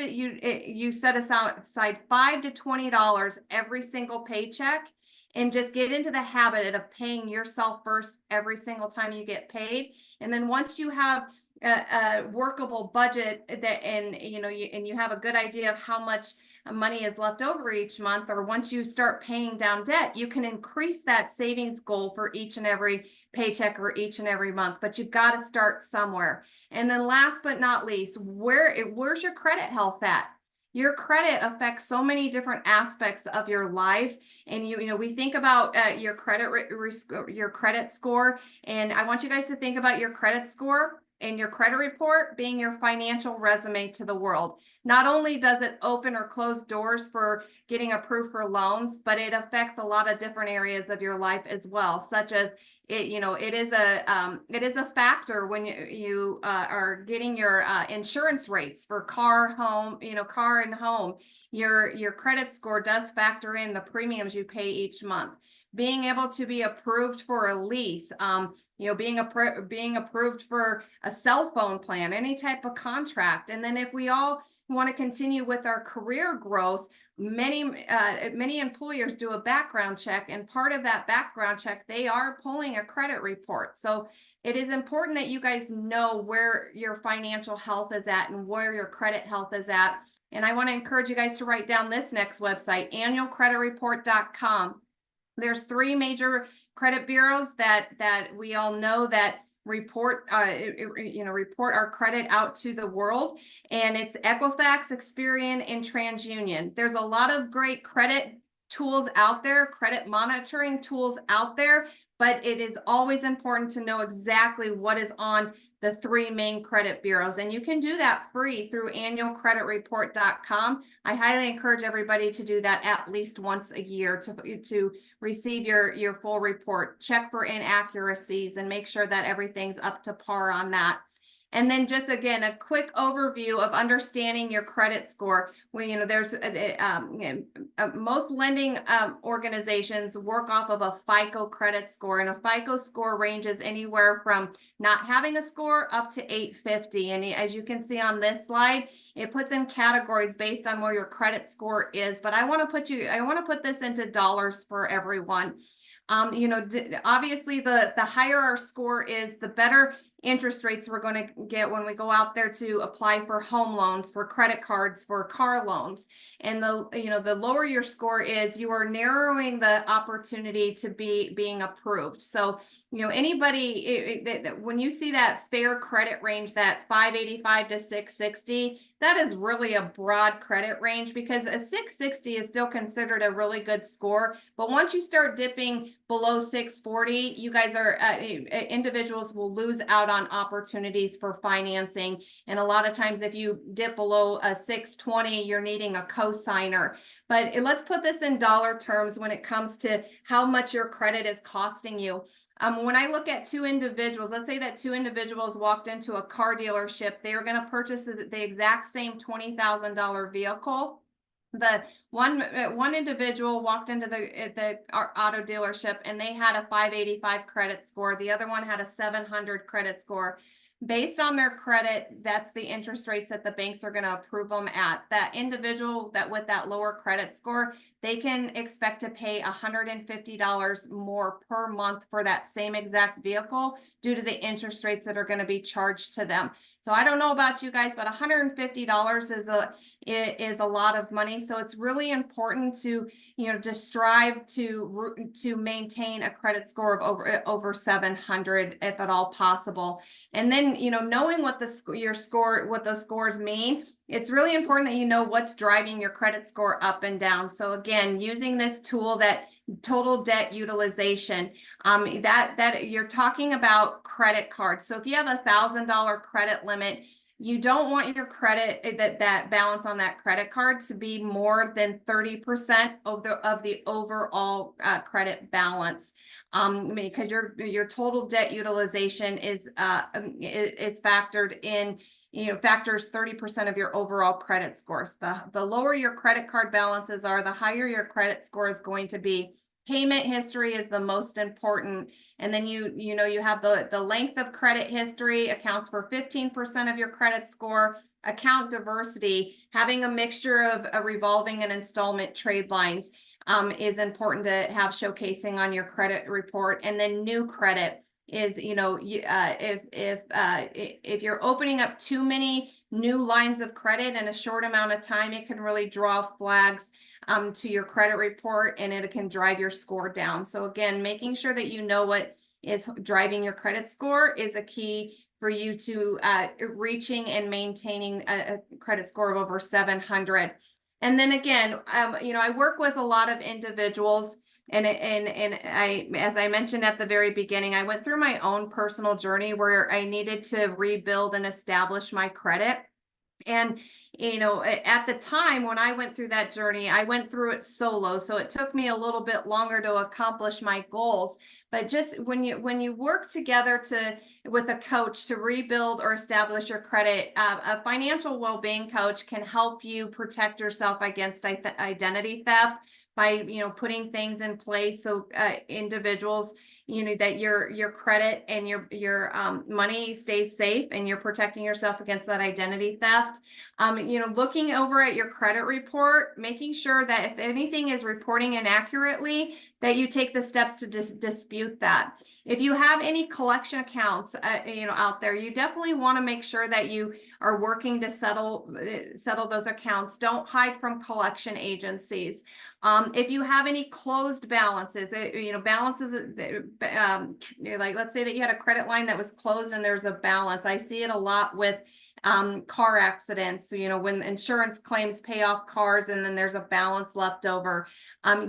you set aside $5 to $20 every single paycheck, and just get into the habit of paying yourself first every single time you get paid. And then once you have a workable budget and you have a good idea of how much money is left over each month, or once you start paying down debt, you can increase that savings goal for each and every paycheck or each and every month. But you've got to start somewhere. And then last but not least, where's your credit health at? Your credit affects so many different aspects of your life, and we think about your credit score, and I want you guys to think about your credit score and your credit report being your financial resume to the world. Not only does it open or close doors for getting approved for loans, but it affects a lot of different areas of your life as well, such as it is a factor when you are getting your insurance rates for car and home. Your credit score does factor in the premiums you pay each month. being able to be approved for a lease, being approved for a cell phone plan, any type of contract. And then if we all want to continue with our career growth, many employers do a background check, and part of that background check, they are pulling a credit report. So it is important that you guys know where your financial health is at and where your credit health is at. And I want to encourage you guys to write down this next website, annualcreditreport.com. There's 3 major credit bureaus that we all know that report our credit out to the world, and it's Equifax, Experian, and TransUnion. There's a lot of great credit tools out there, credit monitoring tools out there, but it is always important to know exactly what is on the 3 main credit bureaus. And you can do that free through annualcreditreport.com. I highly encourage everybody to do that at least once a year to receive your full report. Check for inaccuracies and make sure that everything's up to par on that. And then just again, a quick overview of understanding your credit score. There's most lending organizations work off of a FICO credit score, and a FICO score ranges anywhere from not having a score up to 850. And as you can see on this slide, it puts in categories based on where your credit score is. But I want to put this into dollars for everyone. Obviously the higher our score is, the better interest rates we're going to get when we go out there to apply for home loans, for credit cards, for car loans. And the lower your score is, you are narrowing the opportunity to being approved. So anybody, when you see that fair credit range, that 585 to 660, that is really a broad credit range, because a 660 is still considered a really good score. But once you start dipping below 640, you guys individuals will lose out on opportunities for financing. And a lot of times if you dip below a 620, you're needing a co-signer. But let's put this in dollar terms when it comes to how much your credit is costing you. When I look at 2 individuals, let's say that 2 individuals walked into a car dealership, they are going to purchase the exact same $20,000 vehicle. The one individual walked into the auto dealership and they had a 585 credit score. The other one had a 700 credit score. Based on their credit, that's the interest rates that the banks are going to approve them at. That individual with that lower credit score, they can expect to pay $150 more per month for that same exact vehicle due to the interest rates that are going to be charged to them. So I don't know about you guys, but $150 is a lot of money. So it's really important to just strive to maintain a credit score of over 700 if at all possible. And then knowing what what those scores mean, it's really important that you know what's driving your credit score up and down. So again, using this tool, that total debt utilization, that you're talking about credit cards. So if you have $1,000 credit limit, you don't want your credit, that balance on that credit card to be more than 30% of the overall credit balance, because your total debt utilization is factored in. Factors 30% of your overall credit scores. The lower your credit card balances are, the higher your credit score is going to be. Payment history is the most important. And then you have the length of credit history accounts for 15% of your credit score. Account diversity, having a mixture of a revolving and installment trade lines is important to have showcasing on your credit report. And then new credit is, if you're opening up too many new lines of credit in a short amount of time, it can really draw flags to your credit report, and it can drive your score down. So again, making sure that you know what is driving your credit score is a key for you to reaching and maintaining a credit score of over 700. And then again, I work with a lot of individuals. And as I mentioned at the very beginning, I went through my own personal journey where I needed to rebuild and establish my credit. And, at the time when I went through that journey, I went through it solo. So it took me a little bit longer to accomplish my goals. But just when you work together with a coach to rebuild or establish your credit, a financial well-being coach can help you protect yourself against identity theft by, you know, putting things in place so individuals, you know, that your credit and your money stays safe and you're protecting yourself against that identity theft. You know, looking over at your credit report, making sure that if anything is reporting inaccurately, that you take the steps to dispute that. If you have any collection accounts, you know, out there, you definitely want to make sure that you are working to settle those accounts. Don't hide from collection agencies. If you have any closed balances, you know, balances, like let's say that you had a credit line that was closed and there's a balance. I see it a lot with car accidents. So, you know, when insurance claims pay off cars and then there's a balance left over,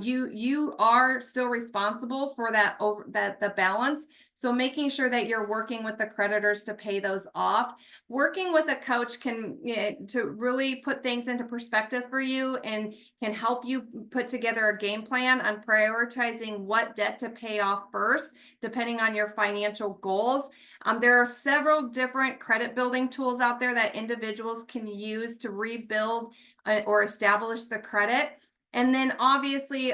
you are still responsible for the balance. So making sure that you're working with the creditors to pay those off. Working with a coach can to really put things into perspective for you and can help you put together a game plan on prioritizing what debt to pay off first, depending on your financial goals. There are several different credit building tools out there that individuals can use to rebuild or establish the credit. And then obviously,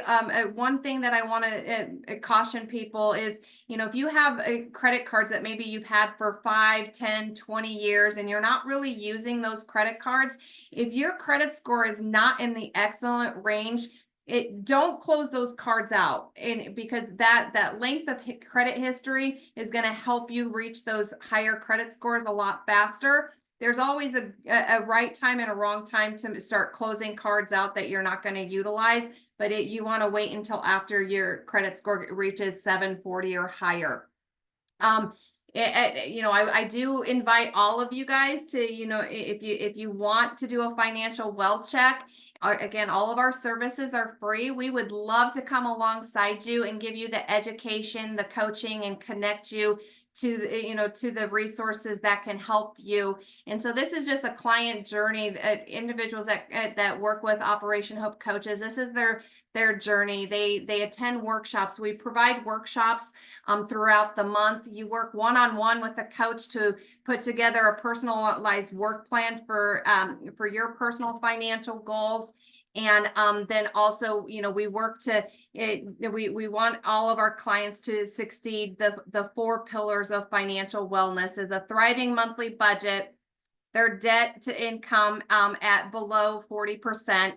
one thing that I want to caution people is, you know, if you have credit cards that maybe you've had for 5, 10, 20 years and you're not really using those credit cards, if your credit score is not in the excellent range, don't close those cards out, and because that length of credit history is going to help you reach those higher credit scores a lot faster. There's always a right time and a wrong time to start closing cards out that you're not going to utilize, but you want to wait until after your credit score reaches 740 or higher. You know, I do invite all of you guys to, you know, if you want to do a financial wealth check, again, all of our services are free. We would love to come alongside you and give you the education, the coaching, and connect you to the, you know, to the resources that can help you. And so this is just a client journey. Individuals that work with Operation Hope coaches, this is their journey. They attend workshops. We provide workshops throughout the month. You work one-on-one with a coach to put together a personalized work plan for your personal financial goals. And then also, you know, we work to, we want all of our clients to succeed. The 4 pillars of financial wellness is a thriving monthly budget, their debt to income at below 40%,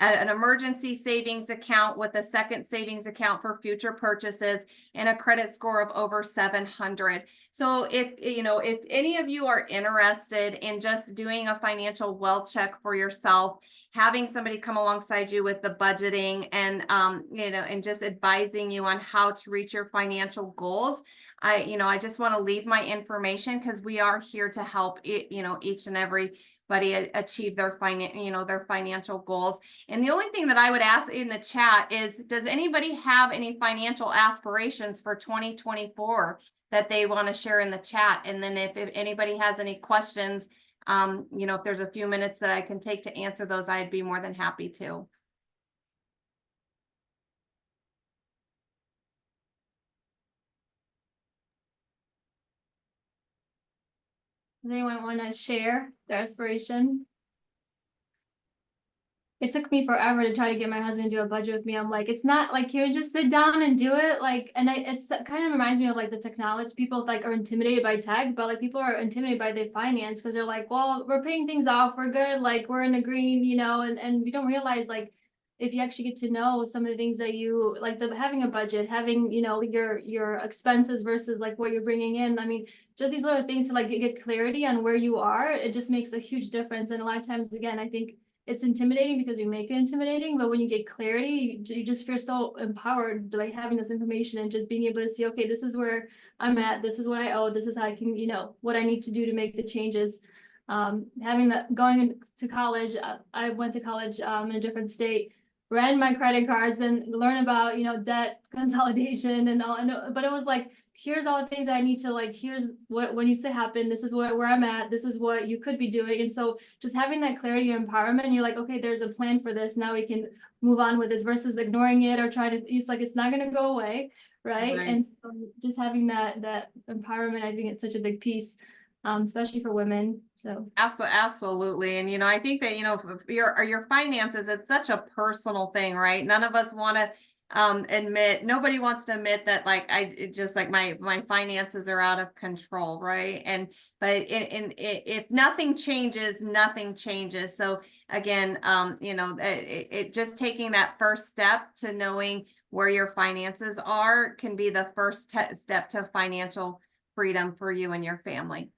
an emergency savings account with a second savings account for future purchases, and a credit score of over 700. So if any of you are interested in just doing a financial wealth check for yourself, having somebody come alongside you with the budgeting and and just advising you on how to reach your financial goals, I just want to leave my information, because we are here to help each and everybody achieve their financial goals. And the only thing that I would ask in the chat is, does anybody have any financial aspirations for 2024 that they want to share in the chat? And then if anybody has any questions, if there's a few minutes that I can take to answer those, I'd be more than happy to. Does anyone want to share their aspiration? It took me forever to try to get my husband to do a budget with me. I'm like, it's not like, you just sit down and do it. Like, and it's kind of reminds me of like the technology. People like are intimidated by tech, but like people are intimidated by their finance, because they're like, well, we're paying things off, we're good, like we're in the green, and we don't realize, like, if you actually get to know some of the things that you like, having a budget, having your expenses versus like what you're bringing in. I mean, just these little things to like get clarity on where you are, it just makes a huge difference. And a lot of times, again, I think it's intimidating because we make it intimidating, but when you get clarity, you just feel so empowered by having this information and just being able to see, okay, this is where I'm at, this is what I owe, this is how I can, what I need to do to make the changes. Having that, going to college, I went to college in a different state, ran my credit cards and learn about, debt consolidation and all, but it was like, here's all the things I need to, like, here's what needs to happen. This is where I'm at. This is what you could be doing. And so just having that clarity and empowerment, you're like, okay, there's a plan for this. Now we can move on with this versus ignoring it or trying to, it's like, it's not going to go away. Right. And so just having that empowerment, I think it's such a big piece. especially for women. So Absolutely. And, I think that, if your finances, it's such a personal thing, right? None of us want to nobody wants to admit that, like, my finances are out of control, right? If nothing changes, nothing changes. So again, it just taking that first step to knowing where your finances are can be the first step to financial freedom for you and your family.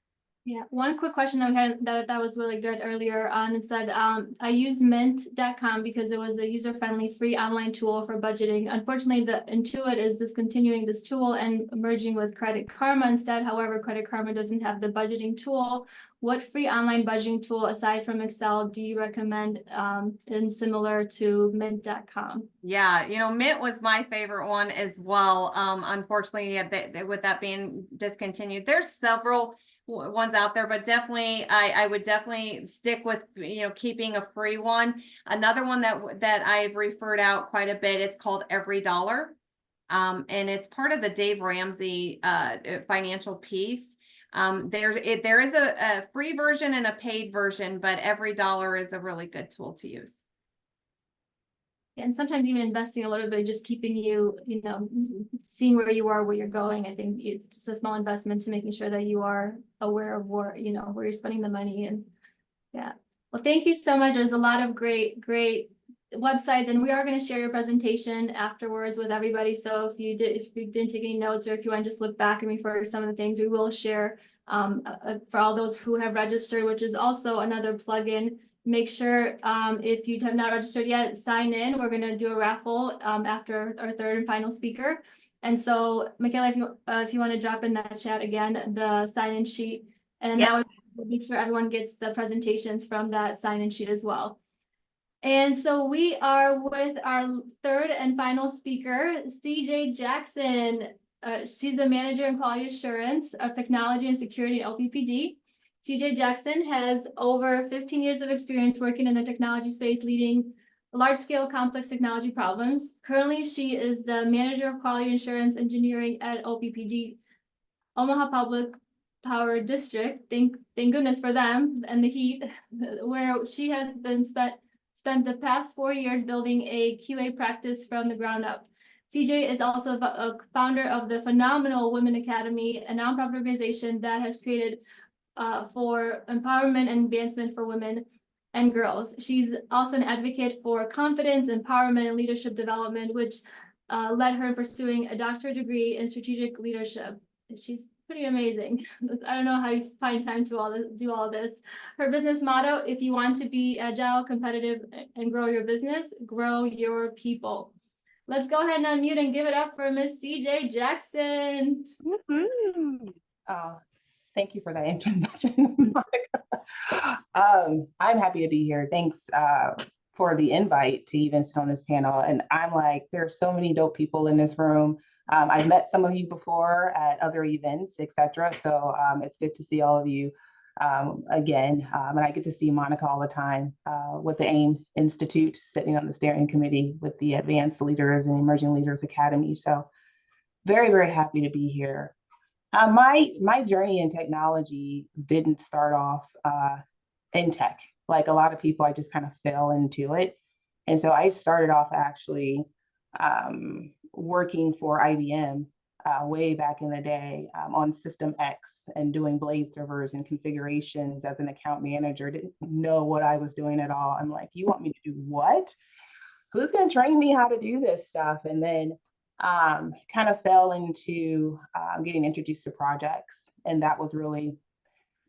yeah, one quick question I had that was really good earlier on. It said, I use mint.com because it was a user-friendly free online tool for budgeting. Unfortunately, the Intuit is discontinuing this tool and merging with Credit Karma instead. However, Credit Karma doesn't have the budgeting tool. What free online budgeting tool aside from Excel do you recommend and similar to mint.com? Yeah, Mint was my favorite one as well. Unfortunately, with that being discontinued, there's several ones out there, but definitely I would definitely stick with keeping a free one. Another one that I've referred out quite a bit, it's called Every Dollar, and it's part of the Dave Ramsey financial piece. There is a free version and a paid version, but Every Dollar is a really good tool to use. And sometimes even investing a little bit, just keeping you, seeing where you are, where you're going. I think it's just a small investment to making sure that you are aware of where you're spending the money. And yeah, well, thank you so much. There's a lot of great websites, and we are going to share your presentation afterwards with everybody. So if you didn't take any notes, or if you want to just look back and refer to some of the things, we will share for all those who have registered, which is also another plugin. Make sure if you have not registered yet, sign in. We're going to do a raffle after our third and final speaker. And so, Michaela, if you want to drop in that chat again, the sign-in sheet, and that would make sure everyone gets the presentations from that sign-in sheet as well. And so we are with our third and final speaker, CJ Jackson. She's the manager in quality assurance of technology and security at LPPD. CJ Jackson has over 15 years of experience working in the technology space, leading large-scale complex technology problems. Currently, she is the manager of quality assurance engineering at OPPD, Omaha Public Power District. Thank goodness for them and the heat, where she has been spent the past 4 years building a QA practice from the ground up. CJ is also a founder of the Phenomenal Women Academy, a nonprofit organization that has created for empowerment and advancement for women and girls. She's also an advocate for confidence, empowerment, and leadership development, which led her in pursuing a doctorate degree in strategic leadership. She's pretty amazing. I don't know how you find time to do all this. Her business motto: if you want to be agile, competitive, and grow your business, grow your people. Let's go ahead and unmute and give it up for Miss CJ Jackson. Woohoo. Thank you for that introduction, Monica. I'm happy to be here. Thanks for the invite to even sit on this panel. And I'm like, there's so many dope people in this room. I've met some of you before at other events, etc. So it's good to see all of you again. And I get to see Monica all the time with the AIM Institute, sitting on the steering committee with the Advanced Leaders and Emerging Leaders Academy. So very, very happy to be here. My journey in technology didn't start off in tech. Like a lot of people, I just kind of fell into it. And so I started off actually working for IBM way back in the day on System X and doing blade servers and configurations as an account manager. Didn't know what I was doing at all. I'm like, you want me to do what? Who's going to train me how to do this stuff? And then kind of fell into getting introduced to projects. And that was really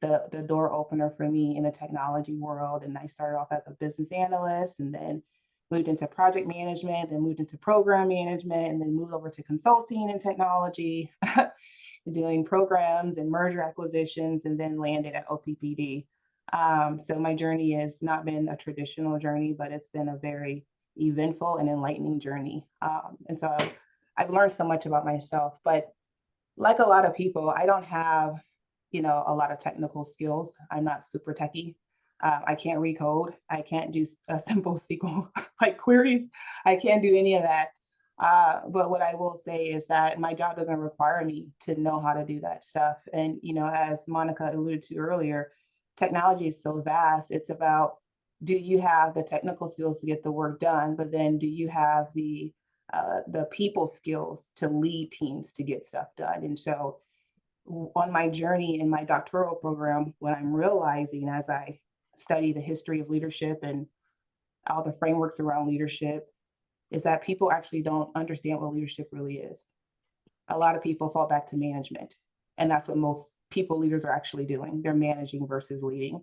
the door opener for me in the technology world. And I started off as a business analyst and then moved into project management, then moved into program management, and then moved over to consulting and technology, doing programs and merger acquisitions, and then landed at OPPD. So my journey has not been a traditional journey, but it's been a very eventful and enlightening journey. And so I've learned so much about myself, but like a lot of people, I don't have, a lot of technical skills. I'm not super techie. I can't read code. I can't do a simple SQL like queries. I can't do any of that. But what I will say is that my job doesn't require me to know how to do that stuff. And, you know, as Monica alluded to earlier, technology is so vast. It's about, do you have the technical skills to get the work done? But then do you have the people skills to lead teams to get stuff done? And so on my journey in my doctoral program, what I'm realizing as I study the history of leadership and all the frameworks around leadership is that people actually don't understand what leadership really is. A lot of people fall back to management, and that's what most people leaders are actually doing. They're managing versus leading,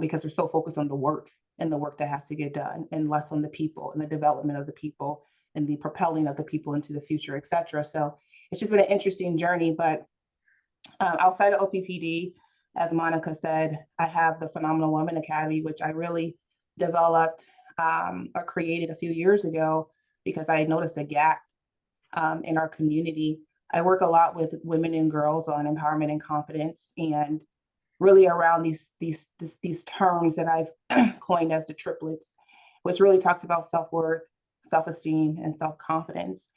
because they're so focused on the work and the work that has to get done, and less on the people and the development of the people and the propelling of the people into the future, et cetera. So it's just been an interesting journey. But outside of OPPD, as Monica said, I have the Phenomenal Woman Academy, which I really developed or created a few years ago because I noticed a gap in our community. I work a lot with women and girls on empowerment and confidence, and really around these terms that I've coined as the triplets, which really talks about self-worth, self-esteem, and self-confidence.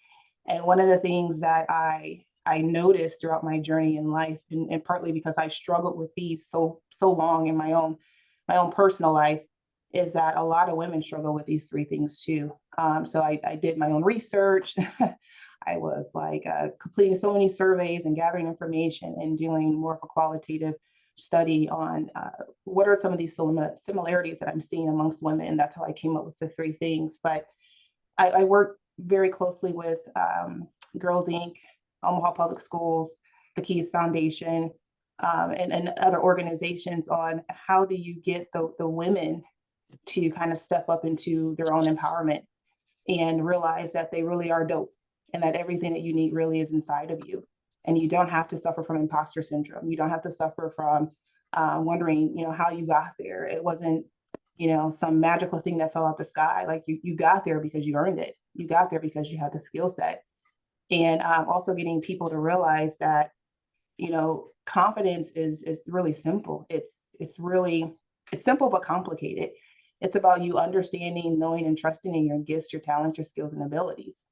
And one of the things that I noticed throughout my journey in life, and partly because I struggled with these so long in my own personal life, is that a lot of women struggle with these three things too. So I did my own research. I was like completing so many surveys and gathering information and doing more of a qualitative study on what are some of these similarities that I'm seeing amongst women. And that's how I came up with the three things. But I work very closely with Girls Inc., Omaha Public Schools, the Keys Foundation, and other organizations on how do you get the women to kind of step up into their own empowerment and realize that they really are dope and that everything that you need really is inside of you. And you don't have to suffer from imposter syndrome. You don't have to suffer from wondering, how you got there. It wasn't, some magical thing that fell out the sky. Like you got there because you earned it. You got there because you had the skill set. And also getting people to realize that, confidence is really simple. It's simple but complicated. It's about you understanding, knowing, and trusting in your gifts, your talents, your skills, and abilities.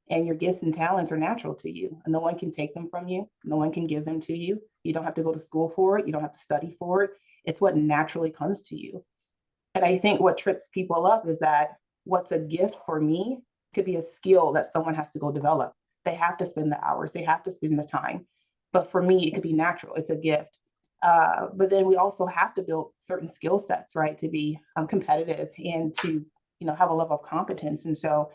And your gifts and talents are natural to you. And no one can take them from you. No one can give them to you. You don't have to go to school for it. You don't have to study for it. It's what naturally comes to you. And I think what trips people up is that what's a gift for me could be a skill that someone has to go develop. They have to spend the hours. They have to spend the time. But for me, it could be natural. It's a gift. But then we also have to build certain skill sets, right, to be competitive and to, have a level of competence. And so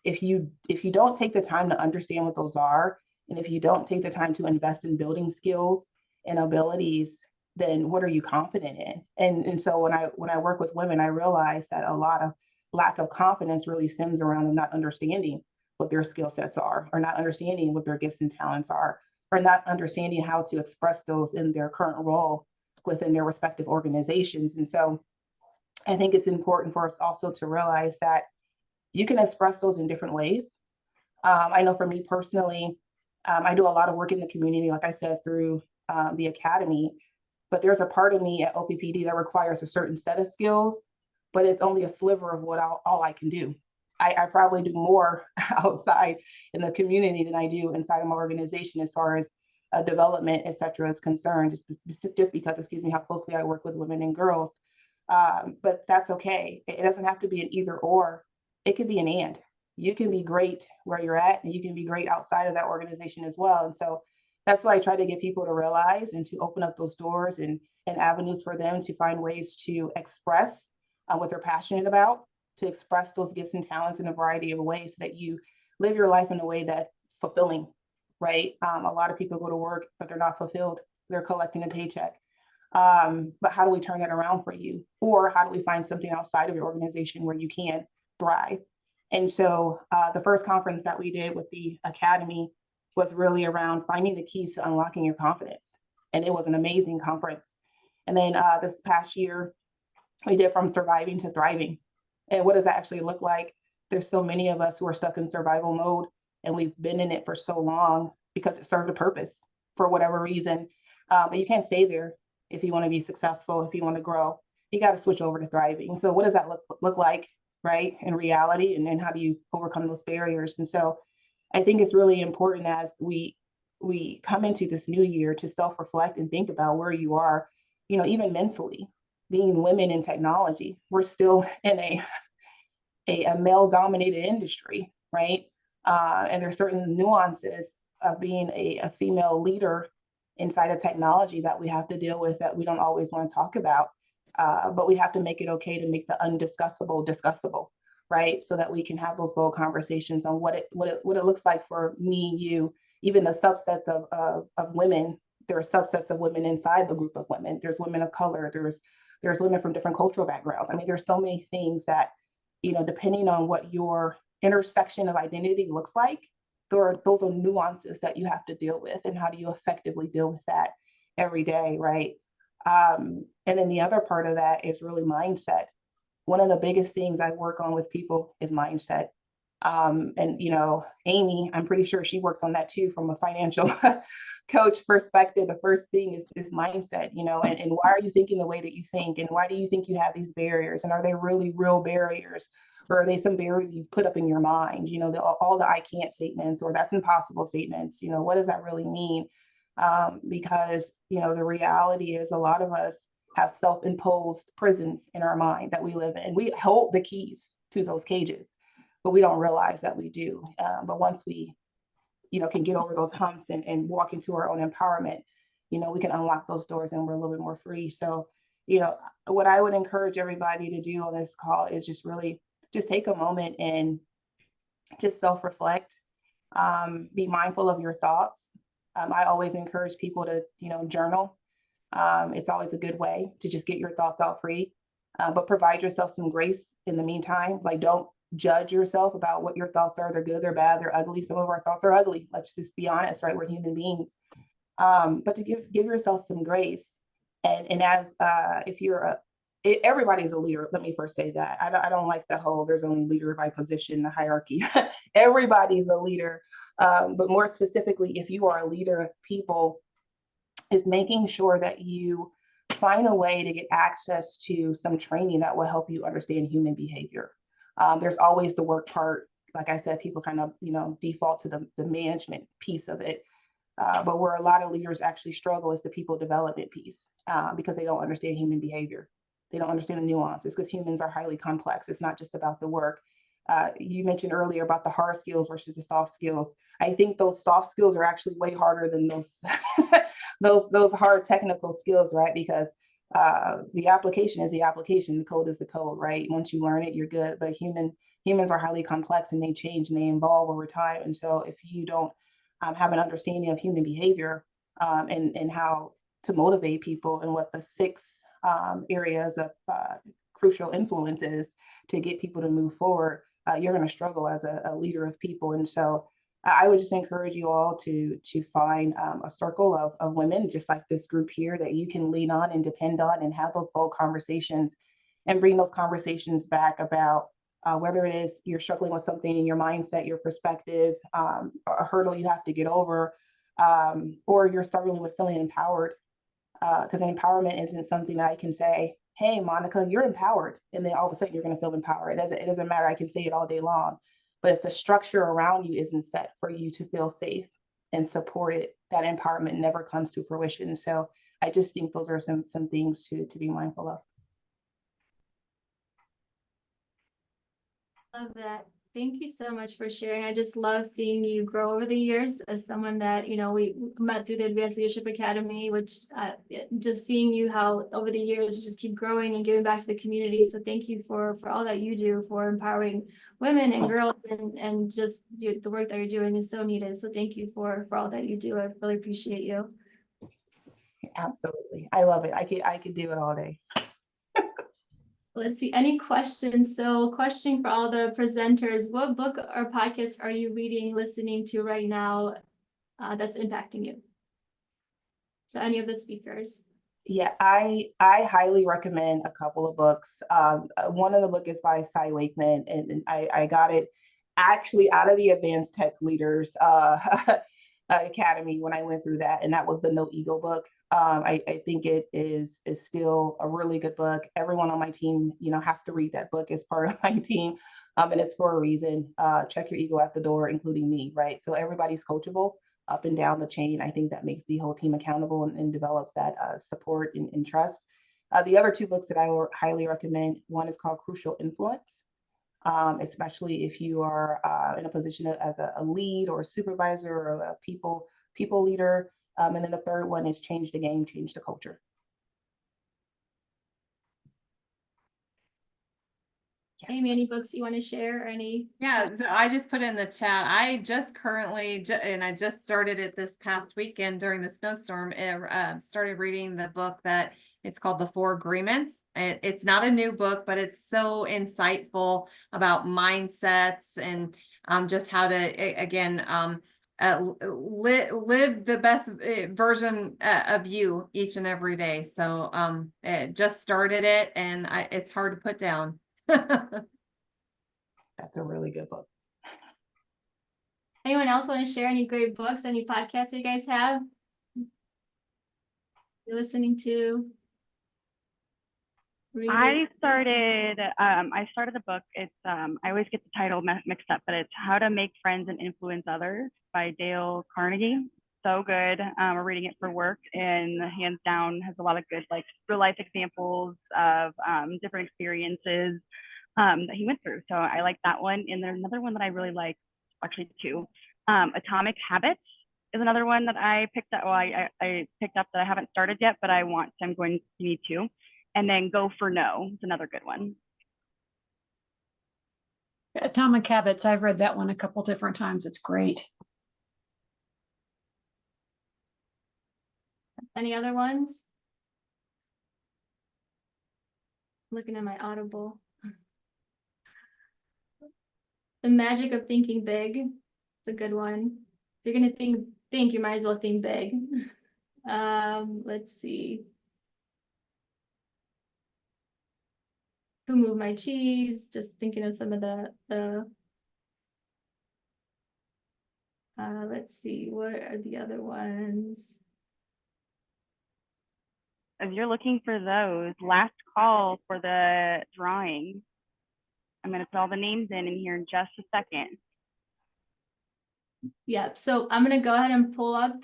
if you don't take the time to understand what those are, and if you don't take the time to invest in building skills and abilities, then what are you confident in? And so when I work with women, I realize that a lot of lack of confidence really stems around them not understanding what their skill sets are, or not understanding what their gifts and talents are, or not understanding how to express those in their current role within their respective organizations. And so I think it's important for us also to realize that you can express those in different ways. I know for me personally, I do a lot of work in the community, like I said, through the academy, but there's a part of me at OPPD that requires a certain set of skills, but it's only a sliver of what all I can do. I probably do more outside in the community than I do inside of my organization as far as development, et cetera, is concerned, just because, excuse me, how closely I work with women and girls. But that's okay. It doesn't have to be an either or. It could be an and. You can be great where you're at, and you can be great outside of that organization as well. And so that's why I try to get people to realize and to open up those doors and avenues for them to find ways to express what they're passionate about, to express those gifts and talents in a variety of ways so that you live your life in a way that's fulfilling, right? A lot of people go to work, but they're not fulfilled. They're collecting a paycheck. But how do we turn that around for you? Or how do we find something outside of your organization where you can thrive? And so the first conference that we did with the Academy was really around finding the keys to unlocking your confidence. And it was an amazing conference. And then this past year, we did From Surviving to Thriving. And what does that actually look like? There's so many of us who are stuck in survival mode, and we've been in it for so long because it served a purpose for whatever reason. But you can't stay there if you want to be successful, if you want to grow. You got to switch over to thriving. So what does that look like? right? In reality, and then how do you overcome those barriers? And so I think it's really important as we come into this new year to self-reflect and think about where you are, you know, even mentally. Being women in technology, we're still in a male-dominated industry, right? And there's certain nuances of being a female leader inside of technology that we have to deal with that we don't always want to talk about. But we have to make it okay to make the undiscussable discussable, right? So that we can have those bold conversations on what it looks like for me, you, even the subsets of women. There are subsets of women inside the group of women. There's women of color. There's women from different cultural backgrounds. I mean, there's so many things that, you know, depending on what your intersection of identity looks like, those are nuances that you have to deal with, and how do you effectively deal with that every day, right? And then the other part of that is really mindset. One of the biggest things I work on with people is mindset. And, you know, Amy, I'm pretty sure she works on that too from a financial coach perspective. The first thing is mindset, you know, and why are you thinking the way that you think? And why do you think you have these barriers? And are they really real barriers? Or are they some barriers you put up in your mind? You know, all the I can't statements or that's impossible statements, you know, what does that really mean? Because, you know, the reality is a lot of us have self-imposed prisons in our mind that we live in. We hold the keys to those cages, but we don't realize that we do. But once we, you know, can get over those humps and walk into our own empowerment, you know, we can unlock those doors and we're a little bit more free. So, you know, what I would encourage everybody to do on this call is just really just take a moment and just self-reflect, be mindful of your thoughts. I always encourage people to, you know, journal. It's always a good way to just get your thoughts out free, but provide yourself some grace in the meantime. Like, don't judge yourself about what your thoughts are. They're good, they're bad, they're ugly. Some of our thoughts are ugly. Let's just be honest, right? We're human beings. But to give yourself some grace. And as if you're everybody's a leader. Let me first say that. I don't like the whole there's only leader by position, the hierarchy. Everybody's a leader. But more specifically, if you are a leader of people, is making sure that you find a way to get access to some training that will help you understand human behavior. There's always the work part. Like I said, people kind of, you know, default to the management piece of it. But where a lot of leaders actually struggle is the people development piece, because they don't understand human behavior. They don't understand the nuances because humans are highly complex. It's not just about the work. You mentioned earlier about the hard skills versus the soft skills. I think those soft skills are actually way harder than those those hard technical skills, right? Because the application is the application, the code is the code, right? Once you learn it, you're good. But humans are highly complex and they change and they evolve over time. And so if you don't have an understanding of human behavior and how to motivate people and what the 6 areas of crucial influence is to get people to move forward, you're going to struggle as a leader of people. And so I would just encourage you all to find a circle of women, just like this group here, that you can lean on and depend on and have those bold conversations and bring those conversations back about whether it is you're struggling with something in your mindset, your perspective, a hurdle you have to get over, or you're struggling with feeling empowered. Because empowerment isn't something that I can say, hey, Monica, you're empowered. And then all of a sudden you're going to feel empowered. It doesn't matter. I can say it all day long. But if the structure around you isn't set for you to feel safe and supported, that empowerment never comes to fruition. So I just think those are some things to be mindful of. Love that. Thank you so much for sharing. I just love seeing you grow over the years as someone that, you know, we met through the Advanced Leadership Academy, which just seeing you how over the years you just keep growing and giving back to the community. So thank you for all that you do for empowering women and girls, and just the work that you're doing is so needed. So thank you for all that you do. I really appreciate you. Absolutely. I love it. I could do it all day. Let's see, any questions? So question for all the presenters, what book or podcast are you reading, listening to right now that's impacting you? So any of the speakers. Yeah, I highly recommend a couple of books. One of the book is by Cy Wakeman, and I got it actually out of the Advanced Tech Leaders academy when I went through that, and that was the No Ego book. I think it is still a really good book. Everyone on my team, has to read that book as part of my team, and it's for a reason. Check your ego at the door, including me, right? So everybody's coachable up and down the chain. I think that makes the whole team accountable and develops that support and trust. The other two books that I would highly recommend, one is called Crucial Influence. Especially if you are in a position as a lead or a supervisor or a people leader. And then the third one is Change the Game, Change the Culture. Yes. Amy, any books you want to share or any? Yeah, so I just put in the chat. I just currently, and I just started it this past weekend during the snowstorm, started reading the book that it's called The Four Agreements. It's not a new book, but it's so insightful about mindsets and just how to, again, live the best version of you each and every day. So it just started it, and it's hard to put down. That's a really good book. Anyone else want to share any great books, any podcasts you guys have you're listening to? Reading? I started the book. It's I always get the title mixed up, but it's How to Make Friends and Influence Others by Dale Carnegie. So good. We're reading it for work, and hands down has a lot of good real life examples of different experiences that he went through. So I like that one. And there's another one that I really like, actually two. Atomic Habits is another one that I picked up. Well, I picked up that I haven't started yet, but I'm going to need to. And then Go for No is another good one. Atomic Habits, I've read that one a couple different times. It's great. Any other ones? Looking at my Audible. The Magic of Thinking Big. It's a good one. If you're gonna think, you might as well think big. Let's see. Who Moved My Cheese? Just thinking of some of the let's see, what are the other ones? As you're looking for those, last call for the drawing. I'm going to put all the names in here in just a second. Yep. So I'm gonna go ahead and pull up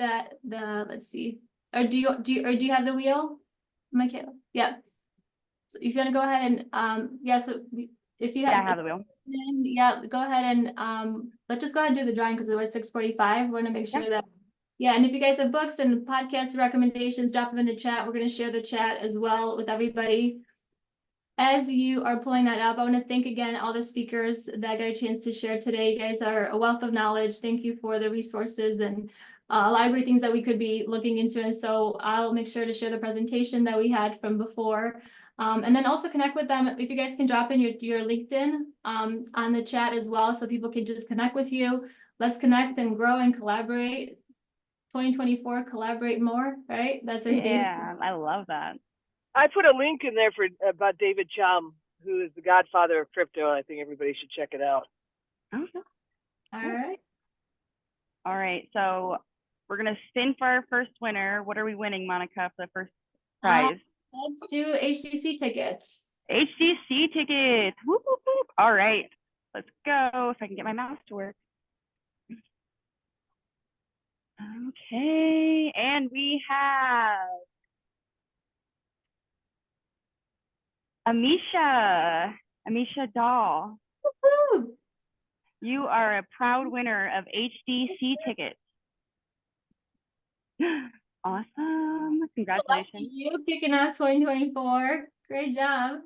let's see. Or do you have the wheel? Michaela? Yeah. So if you want to go ahead and if you have, Yeah, I have the wheel. yeah, go ahead and let's just go ahead and do the drawing because it was 6:45. We want to make sure that. Yeah, and if you guys have books and podcast recommendations, drop them in the chat. We're going to share the chat as well with everybody. As you are pulling that up, I want to thank again all the speakers that got a chance to share today. You guys are a wealth of knowledge. Thank you for the resources and a lot of great things that we could be looking into. And so I'll make sure to share the presentation that we had from before. And then also connect with them. If you guys can drop in your LinkedIn on the chat as well, so people can just connect with you. Let's connect and grow and collaborate. 2024, collaborate more, right? That's our theme. Yeah, I love that. I put a link in there about David Chum, who is the godfather of crypto. I think everybody should check it out. Okay. All right. All right. So we're going to spin for our first winner. What are we winning, Monica, for the first prize? Let's do HTC tickets. HTC tickets. Whoop, whoop, whoop. All right. Let's go. If I can get my mouse to work. Okay. And we have Amisha Dahl. Woo-hoo! You are a proud winner of HDC tickets. Awesome. Congratulations. Lucky you kicking off 2024. Great job.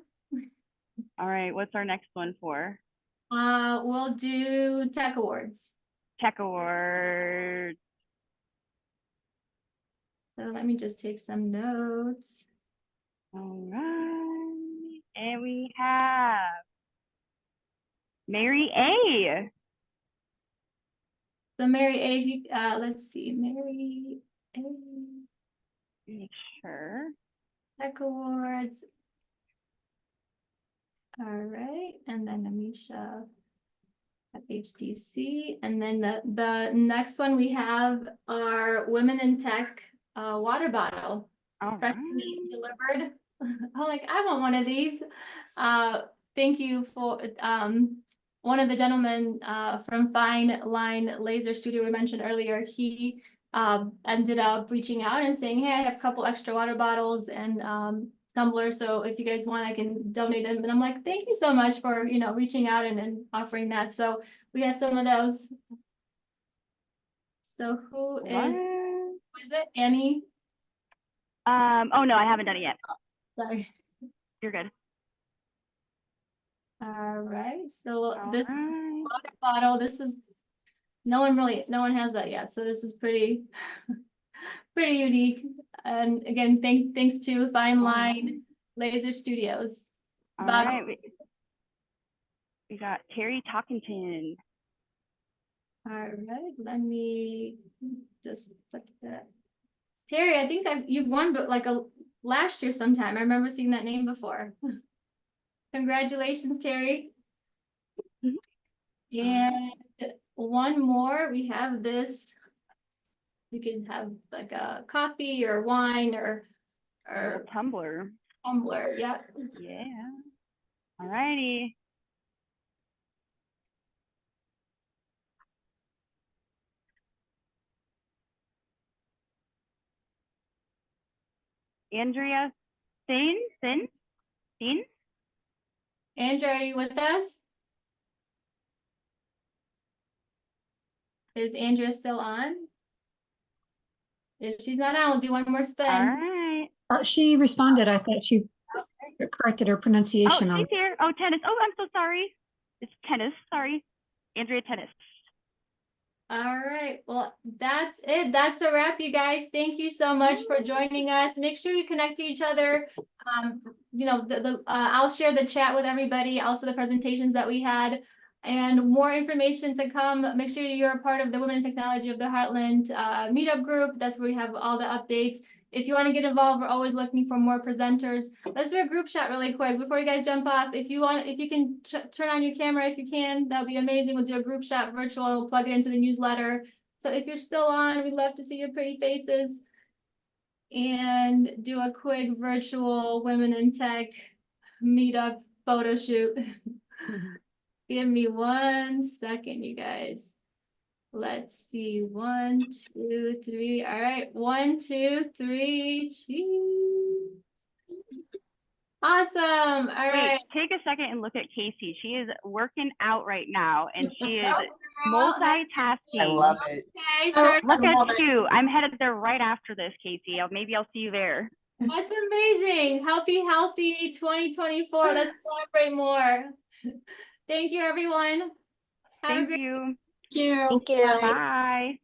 All right. What's our next one for? We'll do Tech Awards. Tech Awards. So let me just take some notes. All right. And we have Mary A. So Mary A, if you, let's see, Mary A. Make sure. Tech Awards. All right, and then Amisha. at HDC. And then the next one we have our Women in Tech water bottle. All Freshly right. delivered. I'm like, I want one of these. Thank you for one of the gentlemen from Fine Line Laser Studio we mentioned earlier. He ended up reaching out and saying, hey, I have a couple extra water bottles and tumblers, so if you guys want, I can donate them. And I'm like, thank you so much for reaching out and offering that. So we have some of those. So who is it? Annie? Oh no, I haven't done it yet. Sorry. You're good. All right. So All this right. water bottle, this is no one has that yet. So this is pretty unique. And again, thanks to Fine Line Laser Studios. All Bob. right. We got Terry Talkington. All right, let me just put that. Terry, I think you've won, but like last year sometime. I remember seeing that name before. Congratulations, Terry. And one more, we have this. You can have like a coffee or wine or Tumbler. tumbler. Yeah. Yeah. All righty. Andrea Thane? Andrew, are you with us? Is Andrea still on? If she's not on, we'll do one more spin. All right. She responded. I thought she corrected her Oh, pronunciation on. she's here. Oh, tennis. Oh, I'm so sorry. It's tennis. Sorry. Andrea Tennis. All right, well, that's it. That's a wrap, you guys. Thank you so much for joining us. Make sure you connect to each other. I'll share the chat with everybody, also the presentations that we had, and more information to come. Make sure you're a part of the Women in Technology of the Heartland meetup group. That's where we have all the updates. If you want to get involved, we're always looking for more presenters. Let's do a group shot really quick before you guys jump off. If you can turn on your camera, if you can, that would be amazing. We'll do a group shot virtual. We'll plug it into the newsletter. So if you're still on, we'd love to see your pretty faces. And do a quick virtual Women in Tech meetup photo shoot. Give me 1 second, you guys. Let's see, 1, 2, 3. All right, 1, 2, 3. Cheese. Awesome. All right. Take a second and look at Casey. She is working out right now, and she is Girl, multitasking. I love it. Okay, start. Look at you. I'm headed there right after this, Casey. Maybe I'll see you there. That's amazing. Healthy 2024. Let's celebrate more. Thank you, everyone. Have a Thank great you. Thank you. Thank you. Bye.